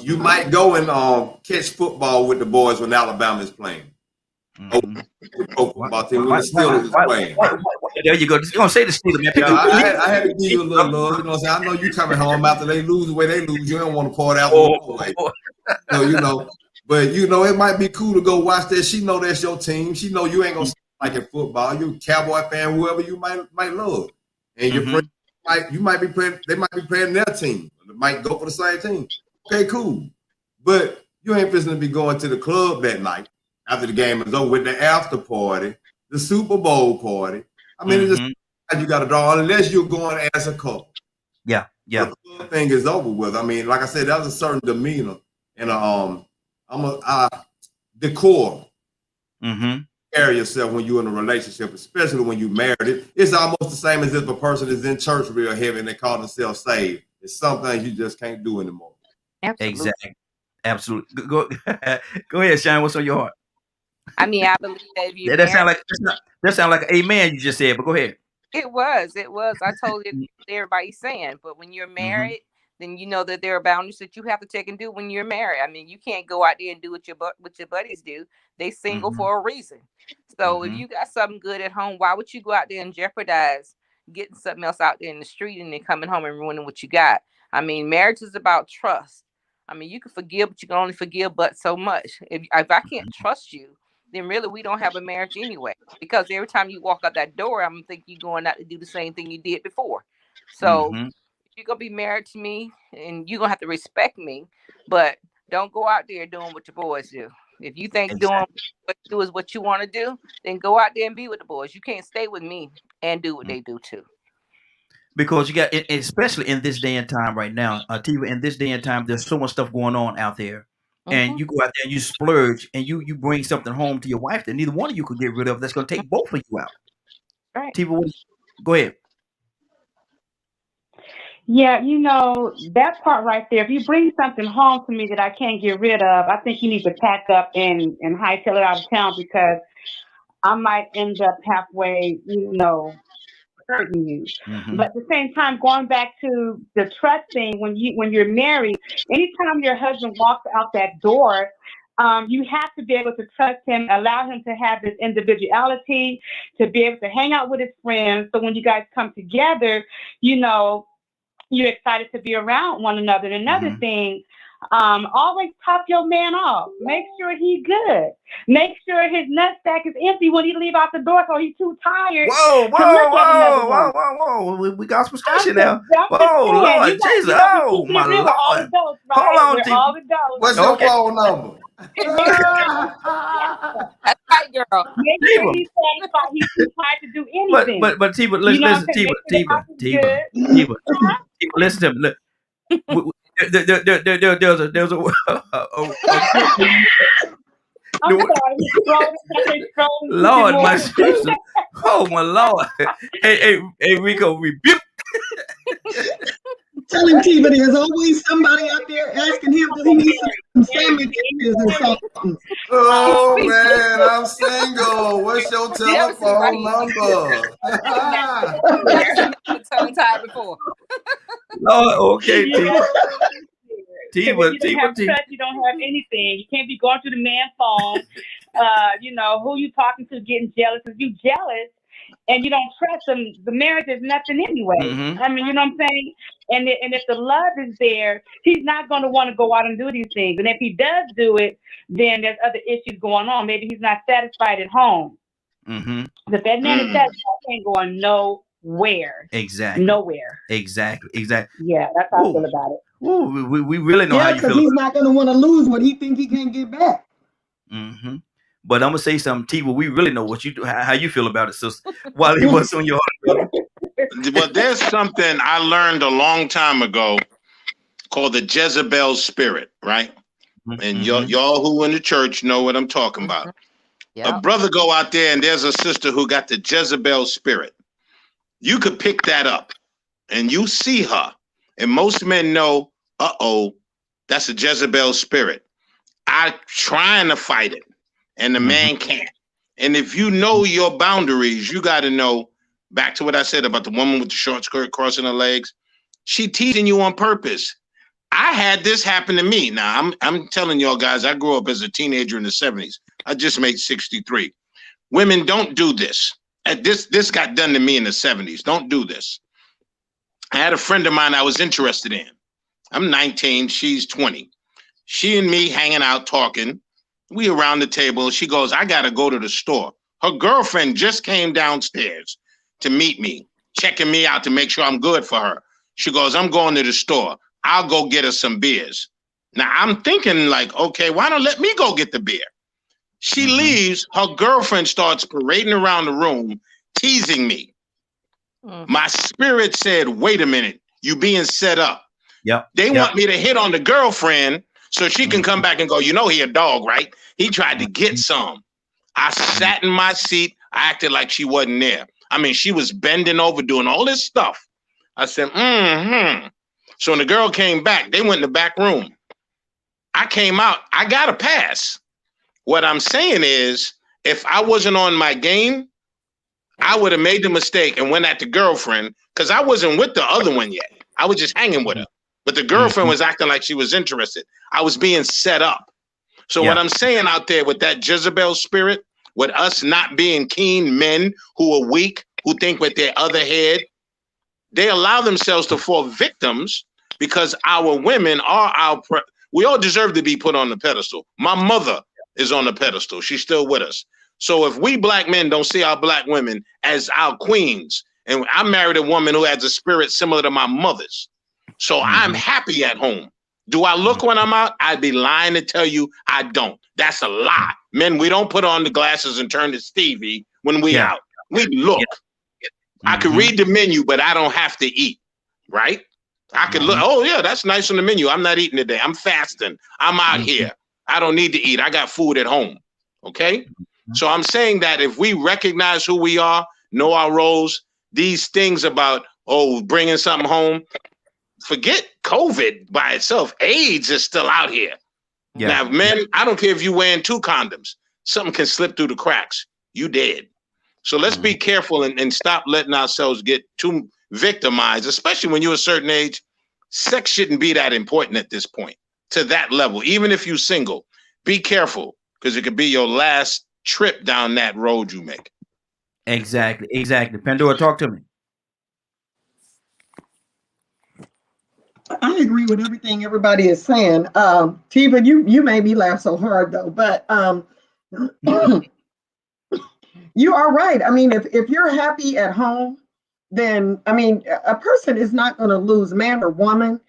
You might go and catch football with the boys when Alabama is playing. Pro football team when the Steelers is playing. There you go. You're gonna say the Steelers, man. I had to give you a little love. You know what I'm saying? I know you coming home after they lose the way they lose. You don't want to pour it out the way. So, but it might be cool to go watch that. She know that's your team. She know you ain't gonna like in football. You Cowboy fan, whoever you might love, and your friend might be playing. They might be playing their team. They might go for the same team. Okay, cool. But you ain't fixing to be going to the club that night after the game is over with the after party, the Super Bowl party. I mean, it's just you got to draw unless you're going as a couple. Yeah. The club thing is over with. I mean, like I said, that was a certain demeanor and decor. Carry yourself when you're in a relationship, especially when you married. It's almost the same as if a person is in church real heavy and they call themselves saved. It's some things you just can't do anymore. Absolutely. Exactly. Absolutely. Go ahead, Shine. What's on your heart? I mean, I believe that if you that sound like amen you just said, but go ahead. It was. I totally agree with everybody's saying. But when you're married, then you know that there are boundaries that you have to take and do when you're married. I mean, you can't go out there and do what your buddies do. They single for a reason. So if you got something good at home, why would you go out there and jeopardize getting something else out there in the street and then coming home and ruining what you got? I mean, marriage is about trust. I mean, you can forgive, but you can only forgive but so much. If I can't trust you, then really we don't have a marriage anyway. Because every time you walk out that door, I'm thinking you're going out to do the same thing you did before. So if you're going to be married to me, and you're going to have to respect me, but don't go out there doing what your boys do. If you think doing what you do is what you want to do, then go out there and be with the boys. You can't stay with me and do what they do too. Because you got, especially in this day and time right now, Tiva, in this day and time, there's so much stuff going on out there. and you go out there and you splurge and you bring something home to your wife that neither one of you could get rid of, that's going to take both of you out. Right. Go ahead. Yeah, that part right there. If you bring something home to me that I can't get rid of, I think you need to pack up and hightail it out of town, because I might end up halfway, hurting you. But at the same time, going back to the trust thing, when you're married, anytime your husband walks out that door, you have to be able to trust him, allow him to have his individuality, to be able to hang out with his friends. So when you guys come together, you're excited to be around one another. And another thing, always top your man off. Make sure he good. Make sure his nutsack is empty when he leave out the door, so he's too tired to look at another one. Whoa. We got some station now. Oh, Lord Jesus. Oh, my Lord. Hold on, all the What's your phone number? That's right, girl. Make sure he's satisfied. He's too tired to do anything. But Tiva, listen, Tiva, listen to me. Look, there's a I'm sorry. Lord, my sister. Oh my Lord. Hey, Rico, rebuke. Tell him, Tiva, there's always somebody out there asking him if he needs some sandwiches or something. Oh man, I'm single. What's your telephone number? Tongue tied before. Oh, okay, Tiva. You don't have trust, you don't have anything. You can't be going through the man's phone. Who you talking to getting jealous. If you jealous and you don't trust them, the marriage is nothing anyway. I mean, you know what I'm saying? And if the love is there, he's not going to want to go out and do these things. And if he does do it, then there's other issues going on. Maybe he's not satisfied at home. But that man is satisfied, he ain't going nowhere. Exactly. Nowhere. Exactly. Yeah, that's how I feel about it. Ooh, we really know how you feel. Because he's not going to want to lose what he thinks he can't get back. But I'm gonna say something, Tiva. We really know how you feel about it, sister. While he was on your heart. But there's something I learned a long time ago called the Jezebel Spirit, right? And y'all who in the church know what I'm talking about. A brother go out there and there's a sister who got the Jezebel Spirit. You could pick that up and you see her. And most men know, that's a Jezebel Spirit. I'm trying to fight it. And the man can't. And if you know your boundaries, you got to know, back to what I said about the woman with the short skirt crossing her legs, she teasing you on purpose. I had this happen to me. Now, I'm telling y'all guys, I grew up as a teenager in the 70s. I just made 63. Women, don't do this. This got done to me in the 70s. Don't do this. I had a friend of mine I was interested in. I'm 19, she's 20. She and me hanging out, talking. We around the table. She goes, I got to go to the store. Her girlfriend just came downstairs to meet me, checking me out to make sure I'm good for her. She goes, I'm going to the store. I'll go get her some beers. Now, I'm thinking like, okay, why don't let me go get the beer? She leaves. Her girlfriend starts parading around the room, teasing me. My spirit said, wait a minute, you being set up. They want me to hit on the girlfriend so she can come back and go, he a dog, right? He tried to get some. I sat in my seat. I acted like she wasn't there. I mean, she was bending over, doing all this stuff. I said, So when the girl came back, they went in the back room. I came out. I got a pass. What I'm saying is, if I wasn't on my game, I would have made the mistake and went at the girlfriend, because I wasn't with the other one yet. I was just hanging with her. But the girlfriend was acting like she was interested. I was being set up. So what I'm saying out there with that Jezebel spirit, with us not being keen men who are weak, who think with their other head, they allow themselves to fall victims because our women are we all deserve to be put on the pedestal. My mother is on the pedestal. She's still with us. So if we black men don't see our black women as our queens, and I married a woman who has a spirit similar to my mother's, so I'm happy at home. Do I look when I'm out? I'd be lying to tell you I don't. That's a lie. Men, we don't put on the glasses and turn to Stevie when we out. We look. I can read the menu, but I don't have to eat, right? I can look, that's nice on the menu. I'm not eating today. I'm fasting. I'm out here. I don't need to eat. I got food at home. Okay? So I'm saying that if we recognize who we are, know our roles, these things about, bringing something home, forget COVID by itself. AIDS is still out here. Yeah. Now, men, I don't care if you're wearing 2 condoms. Something can slip through the cracks. You dead. So let's be careful and stop letting ourselves get too victimized, especially when you're a certain age. Sex shouldn't be that important at this point, to that level. Even if you're single, be careful, because it could be your last trip down that road you make. Exactly. Pandora, talk to me. I agree with everything everybody is saying. Tiva, you made me laugh so hard though, but you are right. I mean, if you're happy at home, then I mean, a person is not going to lose, man or woman.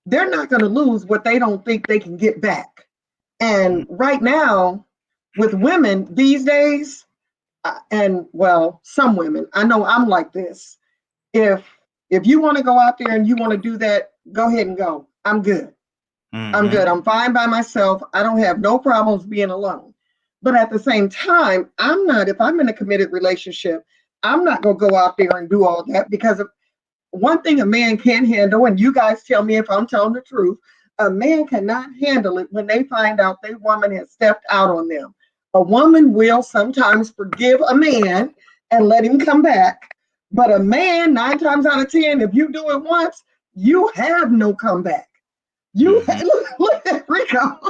They're not going to lose what they don't think they can get back. And right now, with women these days, and well, some women, I know I'm like this. If you want to go out there and you want to do that, go ahead and go. I'm good. I'm good. I'm fine by myself. I don't have no problems being alone. But at the same time, if I'm in a committed relationship, I'm not going to go out there and do all that, because one thing a man can't handle, and you guys tell me if I'm telling the truth, a man cannot handle it when they find out their woman has stepped out on them. A woman will sometimes forgive a man and let him come back. But a man, 9 times out of 10, if you do it once, you have no comeback. Look at Rico.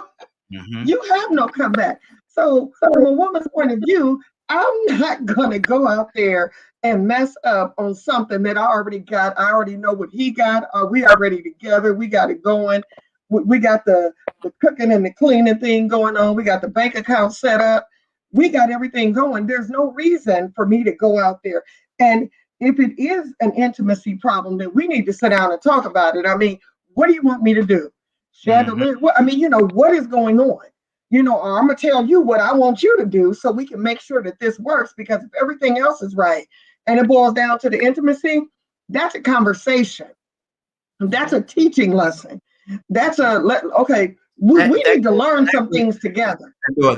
You have no comeback. So from a woman's point of view, I'm not going to go out there and mess up on something that I already got. I already know what he got. We already together. We got it going. We got the cooking and the cleaning thing going on. We got the bank account set up. We got everything going. There's no reason for me to go out there. And if it is an intimacy problem, then we need to sit down and talk about it. I mean, what do you want me to do? Shed a little? I mean, what is going on? Or I'm going to tell you what I want you to do so we can make sure that this works, because if everything else is right and it boils down to the intimacy, that's a conversation. That's a teaching lesson. That's we need to learn some things together.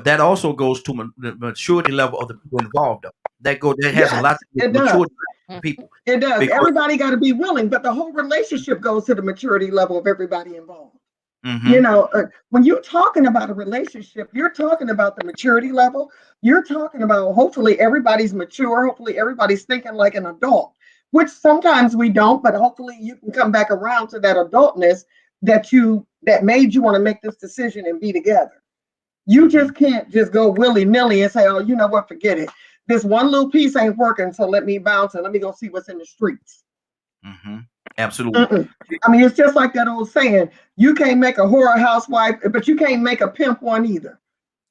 That also goes to the maturity level of the people involved. That has a lot to do with maturity people. It does. Everybody got to be willing, but the whole relationship goes to the maturity level of everybody involved. When you're talking about a relationship, you're talking about the maturity level. You're talking about hopefully everybody's mature. Hopefully everybody's thinking like an adult, which sometimes we don't, but hopefully you can come back around to that adultness that made you want to make this decision and be together. You just can't just go willy-nilly and say, oh, you know what, forget it. This one little piece ain't working, so let me bounce and let me go see what's in the streets. Absolutely. I mean, it's just like that old saying, you can't make a whore housewife, but you can't make a pimp one either.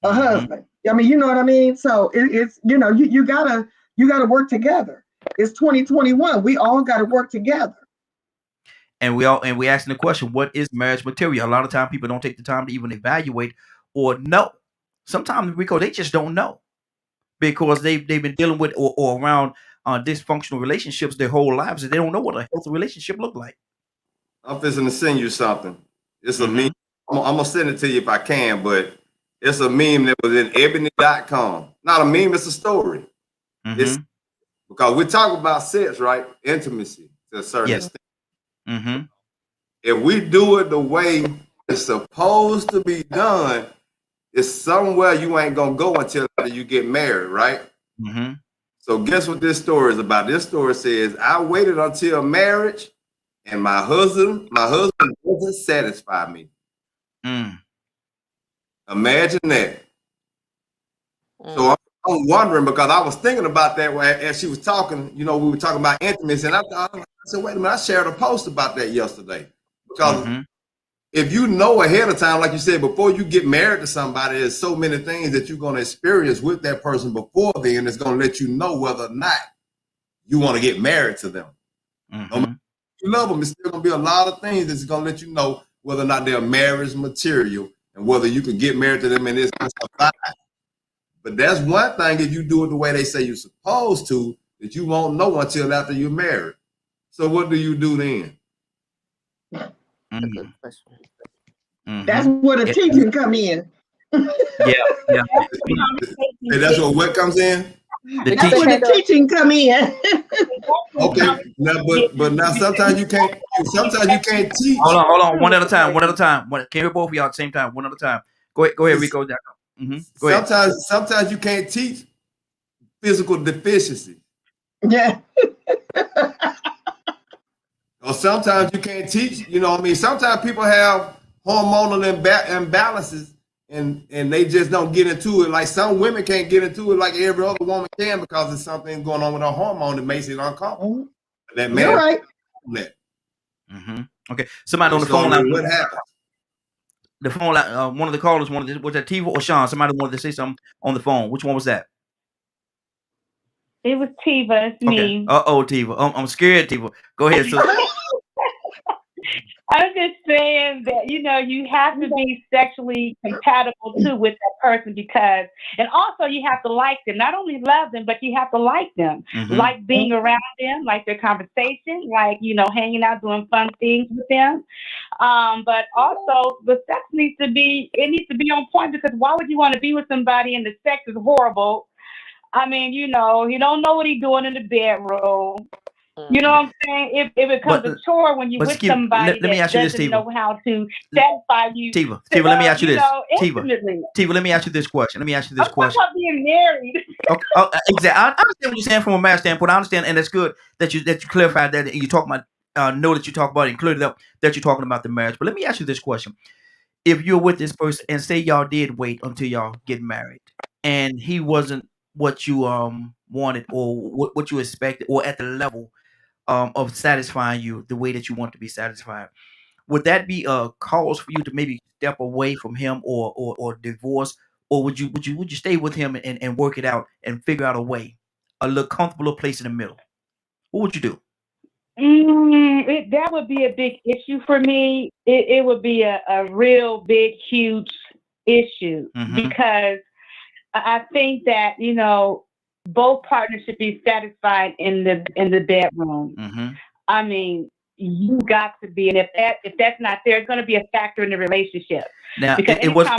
A husband. I mean, you know what I mean? So it's you gotta work together. It's 2021. We all gotta work together. And we asking the question, what is marriage material? A lot of times people don't take the time to even evaluate or know. Sometimes because they just don't know, because they've been dealing with or around dysfunctional relationships their whole lives, and they don't know what a healthy relationship look like. I'm fixing to send you something. It's a meme. I'm gonna send it to you if I can, but it's a meme that was in ebony.com. Not a meme, it's a story. It's because we're talking about sex, right? Intimacy to a certain extent. If we do it the way it's supposed to be done, it's somewhere you ain't gonna go until you get married, right? So guess what this story is about? This story says, I waited until marriage and my husband doesn't satisfy me. Imagine that. So I'm wondering, because I was thinking about that as she was talking, we were talking about intimacy, and I said, wait a minute, I shared a post about that yesterday. Because if you know ahead of time, like you said, before you get married to somebody, there's so many things that you're going to experience with that person before then. It's going to let you know whether or not you want to get married to them. No matter if you love them, it's still going to be a lot of things that's going to let you know whether or not they're marriage material and whether you can get married to them and it's going to survive. But that's one thing, if you do it the way they say you're supposed to, that you won't know until after you're married. So what do you do then? Good question. That's where the teaching come in. Yeah. And that's what comes in. That's where the teaching come in. Okay. Now, but now sometimes you can't. Sometimes you can't teach. Hold on. One at a time. Can you hear both of y'all at the same time? One at a time. Go ahead, Rico. Go ahead. Sometimes you can't teach physical deficiency. Yeah. Or sometimes you can't teach. You know what I mean? Sometimes people have hormonal imbalances. And they just don't get into it. Like some women can't get into it like every other woman can because there's something going on with her hormone that makes it uncomfortable. That man, you're right. Okay, somebody on the phone line. What happened? The phone line. One of the callers wanted. Was that Tiva or Sean? Somebody wanted to say something on the phone. Which one was that? It was Tiva. It's me. Tiva. I'm scared, Tiva. Go ahead, sister. I'm just saying that, you have to be sexually compatible too with that person and also you have to like them. Not only love them, but you have to like them. Like being around them, like their conversation, like, hanging out, doing fun things with them. But also the sex needs to be on point, because why would you want to be with somebody and the sex is horrible? I mean, you don't know what he's doing in the bedroom. You know what I'm saying? If it becomes a chore when you with somebody that doesn't know how to satisfy you. Tiva, let me ask you this. Tiva, let me ask you this question. I'm talking about being married. Okay, exactly. I understand what you're saying from a marriage standpoint. I understand, and it's good that you clarified that, and you talk about know that you talk about it and cleared it up that you're talking about the marriage. But let me ask you this question: if you're with this person and say y'all did wait until y'all get married, and he wasn't what you wanted or what you expected, or at the level of satisfying you the way that you want to be satisfied, would that be a cause for you to maybe step away from him or divorce, or would you stay with him and work it out and figure out a way, a little comfortable place in the middle? What would you do? That would be a big issue for me. It would be a real big, huge issue, because I think that, both partners should be satisfied in the bedroom. I mean, you got to be, and if that's not there, it's going to be a factor in the relationship. Now, it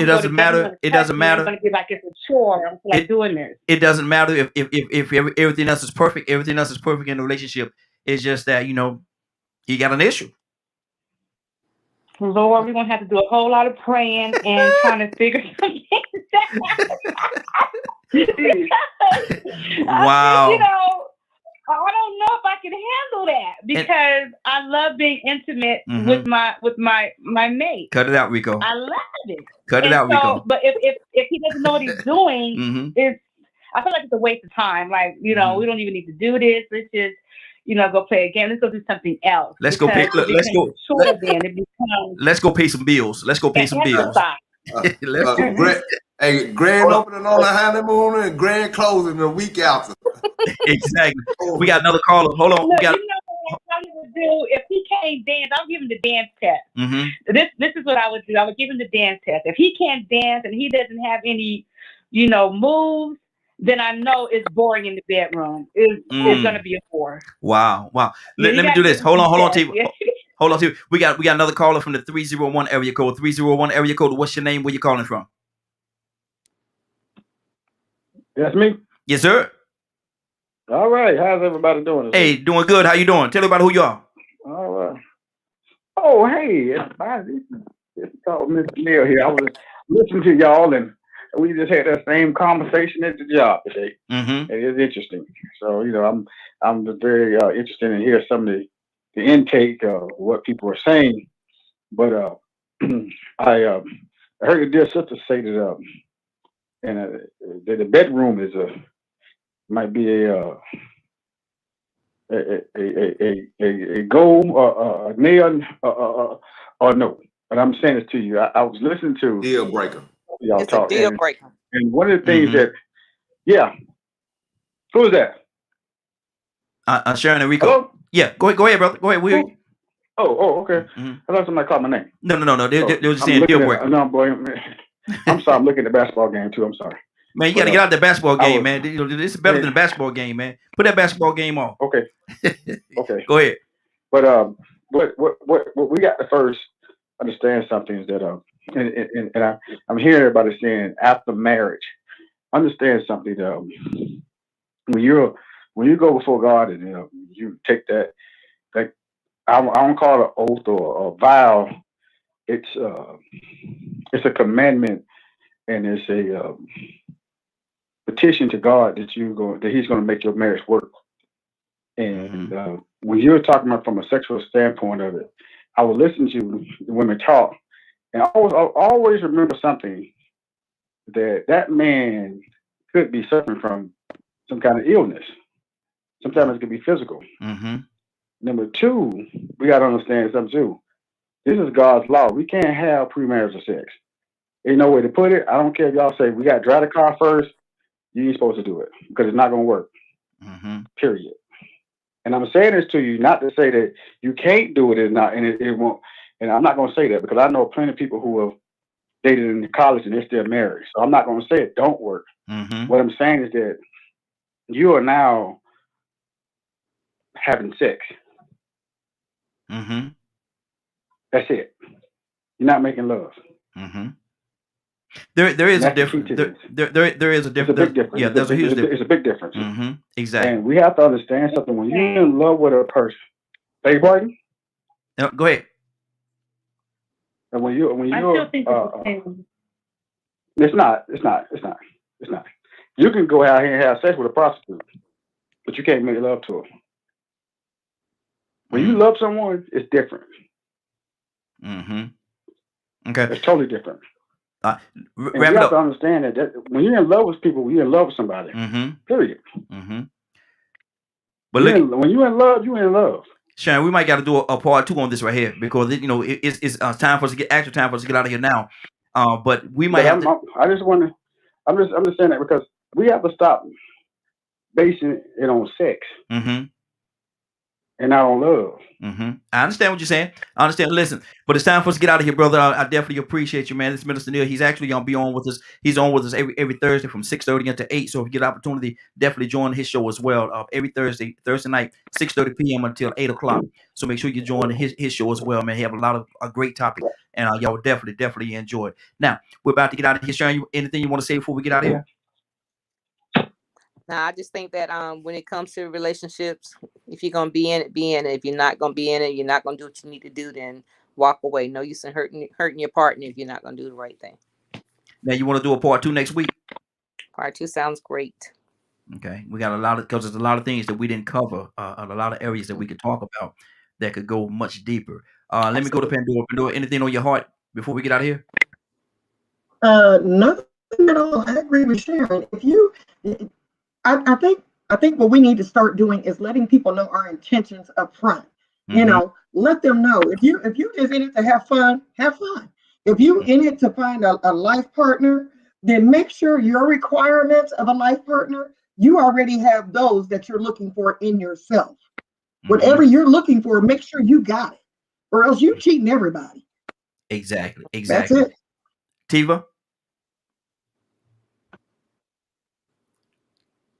doesn't matter. It doesn't matter. It's going to be like it's a chore. Like doing this. It doesn't matter if everything else is perfect. Everything else is perfect in the relationship. It's just that you got an issue. Lord, we're gonna have to do a whole lot of praying and trying to figure something out. Wow. I don't know if I can handle that, because I love being intimate with my mate. Cut it out, Rico. I love it. Cut it out, Rico. But if he doesn't know what he's doing, I feel like it's a waste of time. Like, we don't even need to do this. Let's just go play a game. Let's go do something else. Let's go pay some bills. Let's go pay some bills. Grand opening on the honeymoon and grand closing a week after. Exactly. We got another caller. Hold on. Look, what I would do if he can't dance? I'll give him the dance test. This is what I would do. I would give him the dance test. If he can't dance and he doesn't have any, moves, then I know it's boring in the bedroom. It's going to be a bore. Wow. Let me do this. Hold on, Tiva. Hold on, Tiva. We got another caller from the 301 area code. 301 area code. What's your name? Where you calling from? That's me. Yes, sir. All right. How's everybody doing? Hey, doing good. How you doing? Tell everybody who you are. All right. Oh, hey. It's Mr. Neil here. I was listening to y'all, and we just had that same conversation at the job today. It is interesting. So, I'm just very interested in hear some of the intake of what people are saying. But I heard a dear sister say that the bedroom might be a goal, a nail, or no. But I'm saying this to you. I was listening to deal breaker. Y'all it's talk, a deal breaker. And one of the things that, who is that? Sharon and Rico. Hello? Yeah, go ahead, brother. Go ahead. Oh, okay. I thought somebody called my name. No. They were just saying deal breaker. No, boy. I'm sorry. I'm looking at the basketball game too. I'm sorry. Man, you got to get out the basketball game, man. This is better than the basketball game, man. Put that basketball game on. Okay. Okay. Go ahead. But what we got to first understand something is that and I'm hearing everybody saying after marriage. Understand something though. When you go before God and you take that I don't call it an oath or a vow. It's a commandment and it's a petition to God that He's going to make your marriage work. And when you're talking about from a sexual standpoint of it, I would listen to the women talk, and I always remember something that man could be suffering from some kind of illness. Sometimes it could be physical. Number two, we got to understand something too. This is God's law. We can't have premarital sex. Ain't no way to put it. I don't care if y'all say we got to drive the car first. You ain't supposed to do it because it's not going to work. Period. And I'm saying this to you not to say that you can't do it, and it won't. And I'm not going to say that because I know plenty of people who have dated in college and they're still married. So I'm not going to say it don't work. What I'm saying is that you are now having sex. That's it. You're not making love. There is a difference. There is a difference. It's a big difference. Yeah, there's a huge difference. It's a big difference. Exactly. And we have to understand something. When you're in love with a person, beg pardon? No, go ahead. And when you I still think it's the same. It's not. You can go out here and have sex with a prostitute, but you can't make love to her. When you love someone, it's different. Okay. It's totally different. And you have to understand that when you're in love with people, you're in love with somebody. Period. But when you're in love, you're in love. Sharon, we might got to do a part 2 on this right here because it's time for us to get actual time for us to get out of here now. But we might have to. I'm just saying that because we have to stop basing it on sex and not on love. I understand what you're saying. I understand. Listen, but it's time for us to get out of here, brother. I definitely appreciate you, man. This is Minister Neil. He's actually gonna be on with us. He's on with us every Thursday from 6:30 until 8. So if you get an opportunity, definitely join his show as well. Every Thursday night, 6:30 p.m. until 8 o'clock. So make sure you join his show as well, man. He have a lot of a great topic, and y'all will definitely enjoy it. Now we're about to get out of here. Sharon, anything you want to say before we get out of here? Now, I just think that when it comes to relationships, if you're going to be in it, be in it. If you're not going to be in it, you're not going to do what you need to do, then walk away. No use in hurting your partner if you're not going to do the right thing. Now, you want to do a part 2 next week? Part 2 sounds great. Okay. We got because there's a lot of things that we didn't cover, a lot of areas that we could talk about that could go much deeper. Let me go to Pandora. Pandora, anything on your heart before we get out of here? Nothing at all. I agree with Sharon. I think what we need to start doing is letting people know our intentions up front. Let them know if you just in it to have fun, have fun. If you in it to find a life partner, then make sure your requirements of a life partner, you already have those that you're looking for in yourself. Whatever you're looking for, make sure you got it, or else you're cheating everybody. Exactly. That's it. Tiva,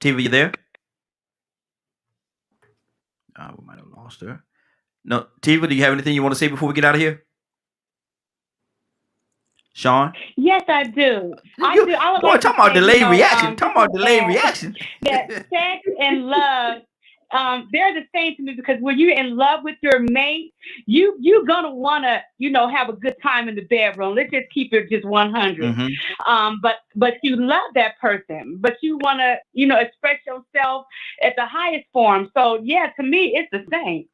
you there? We might have lost her. No, Tiva, do you have anything you want to say before we get out of here? Sean? Yes, I do. I do. Boy, talking about delayed reaction. That sex and love, they're the same to me because when you're in love with your mate, you're gonna wanna, have a good time in the bedroom. Let's just keep it just 100. But you love that person, but you wanna, express yourself at the highest form. So yeah, to me, it's the same.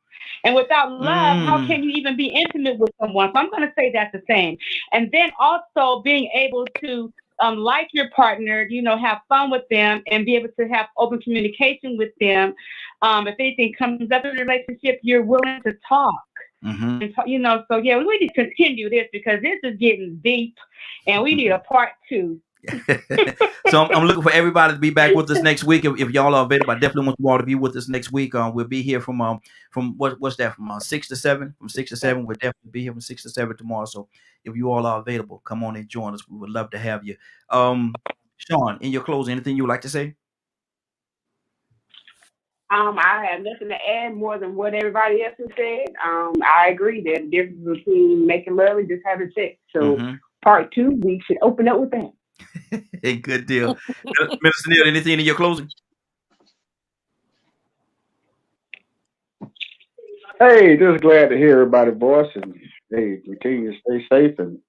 And without love, how can you even be intimate with someone? So I'm going to say that's the same. And then also being able to like your partner, have fun with them and be able to have open communication with them. If anything comes up in a relationship, you're willing to talk. And, so yeah, we need to continue this because this is getting deep and we need a part 2. So I'm looking for everybody to be back with us next week. If y'all are available, I definitely want you all to be with us next week. We'll be here from what's that, from 6 to 7. From 6 to 7, we'll definitely be here from 6 to 7 tomorrow. So if you all are available, come on and join us. We would love to have you. Sean, in your closing, anything you would like to say? I have nothing to add more than what everybody else has said. I agree that the difference between making love and just having sex. So part 2, we should open up with that. Hey, good deal. Minister Neil, anything in your closing? Hey, just glad to hear everybody's voice, and hey, continue to stay safe, and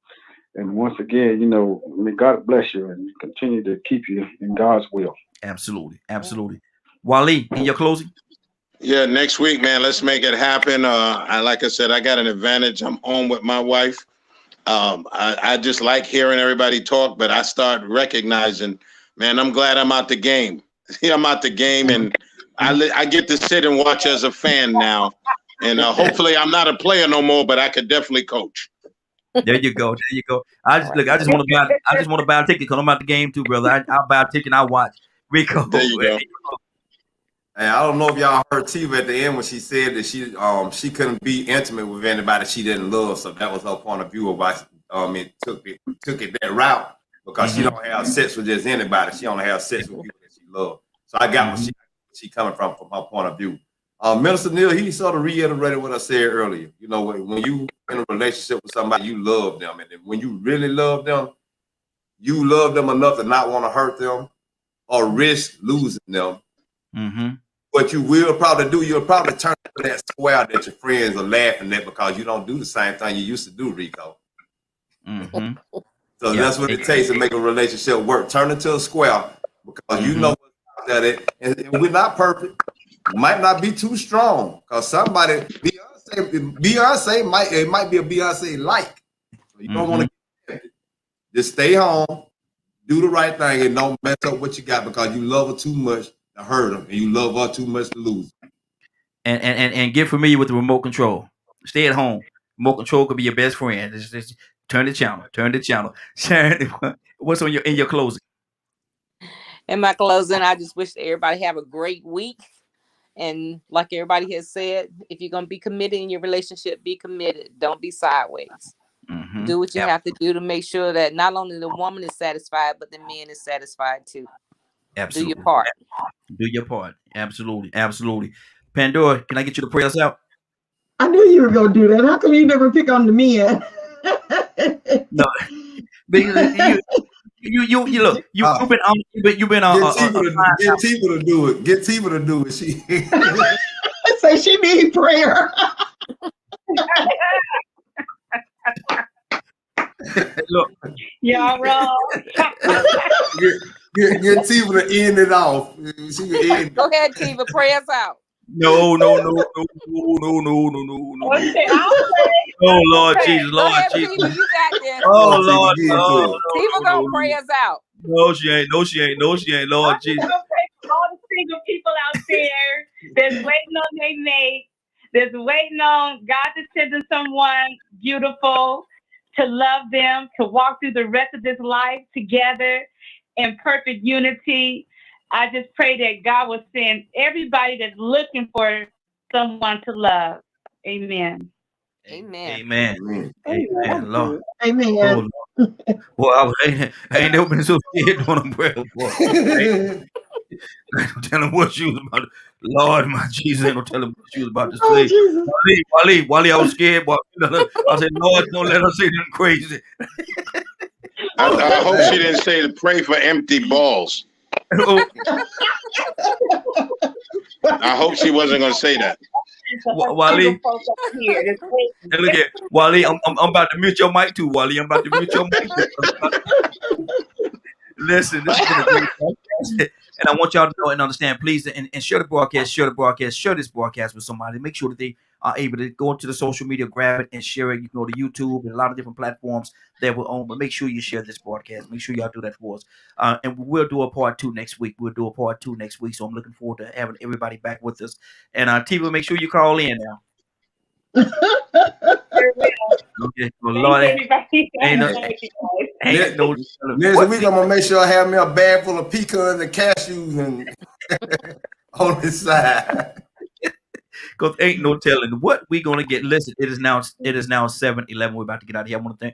once again, you know, may God bless you and continue to keep you in God's will. Absolutely, absolutely. Wally, in your closing? Yeah, next week, man, let's make it happen. Like I said, I got an advantage. I'm home with my wife. I just like hearing everybody talk, but I start recognizing, man, I'm glad I'm out the game. I'm out the game, and I get to sit and watch as a fan now. And hopefully I'm not a player no more, but I could definitely coach. There you go. There you go. I just want to buy a ticket because I'm out the game too, brother. I'll buy a ticket and I'll watch. Rico. There you go. Hey, I don't know if y'all heard Tiva at the end when she said that she couldn't be intimate with anybody she didn't love. So that was her point of view of why it took it that route, because she don't have sex with just anybody. She only has sex with people that she loves. So I got where she coming from her point of view. Minister Neil, he sort of reiterated what I said earlier. You know, when you in a relationship with somebody, you love them, and when you really love them, you love them enough to not want to hurt them or risk losing them. What you will probably do, you'll probably turn to that square that your friends are laughing at because you don't do the same thing you used to do, Rico. So that's what it takes to make a relationship work. Turn it to a square because you know that and we're not perfect. Might not be too strong because somebody Beyonce might be a Beyonce like. So you don't want to get tempted. Just stay home, do the right thing, and don't mess up what you got because you love her too much to hurt her, and you love her too much to lose. And get familiar with the remote control. Stay at home. Remote control could be your best friend. Just turn the channel. Turn the channel. Sharon, what's in your closing? In my closing, I just wish everybody have a great week. And like everybody has said, if you're going to be committed in your relationship, be committed. Don't be sideways. Do what you have to do to make sure that not only the woman is satisfied, but the man is satisfied too. Absolutely. Do your part. Do your part. Absolutely. Absolutely. Pandora, can I get you to pray us out? I knew you were going to do that. How come you never pick on the men? No. You look. You've been get Tiva to do it. Get Tiva to do it. She say she need prayer. Look, y'all wrong. Get Tiva to end it off. Go ahead, Tiva. Pray us out. No. Oh Lord Jesus, Lord Jesus. Tiva, you got this. Oh Lord, Tiva gonna pray us out. No, she ain't. Lord Jesus. I'm gonna pray for all the single people out there that's waiting on their mate, that's waiting on God to send them someone beautiful to love them, to walk through the rest of this life together in perfect unity. I just pray that God will send everybody that's looking for someone to love. Amen. Amen. Lord. Amen. Oh, well, I ain't never been so scared doing a prayer before. Ain't no telling what she was about. Lord, my Jesus, ain't no telling what she was about to say. Wally, I was scared, but I said, Lord, don't let her say nothing crazy. I hope she didn't say to pray for empty balls. I hope she wasn't going to say that. Wally, look at Wally. I'm about to mute your mic too, Wally. I'm about to mute your mic. Listen, this is a great podcast. And I want y'all to know and understand, please, and share the broadcast, share this broadcast with somebody. Make sure that they are able to go into the social media, grab it, and share it. You can go to YouTube and a lot of different platforms that we're on, but make sure you share this broadcast. Make sure y'all do that for us. And we'll do a part 2 next week. So I'm looking forward to having everybody back with us. And Tiva, make sure you call in now. Okay. Well, Lord, next week I'm gonna make sure I have me a bag full of pecans and cashews and on the side. Because ain't no telling what we're gonna get. Listen, it is now 7:11. We're about to get out of here. I want to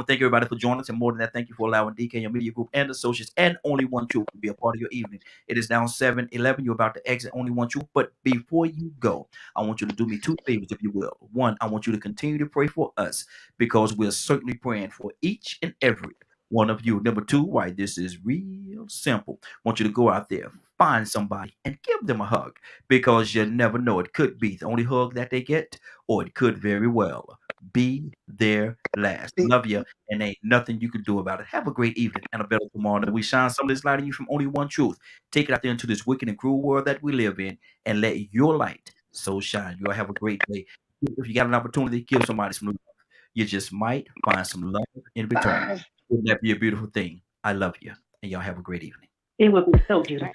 thank everybody for joining us, and more than that, thank you for allowing DK, your media group, and associates, and Only One Truth to be a part of your evening. It is now 7:11. You're about to exit Only One Truth, but before you go, I want you to do me two favors, if you will. One, I want you to continue to pray for us because we're certainly praying for each and every one of you. Number two, why this is real simple. I want you to go out there, find somebody, and give them a hug because you never know. It could be the only hug that they get, or it could very well be their last. Love you, and ain't nothing you can do about it. Have a great evening and a better tomorrow. That we shine some of this light on you from Only One Truth. Take it out there into this wicked and cruel world that we live in, and let your light so shine. You'll have a great day. If you got an opportunity, give somebody some love. You just might find some love in return. Wouldn't that be a beautiful thing? I love you, and y'all have a great evening. It would be so beautiful.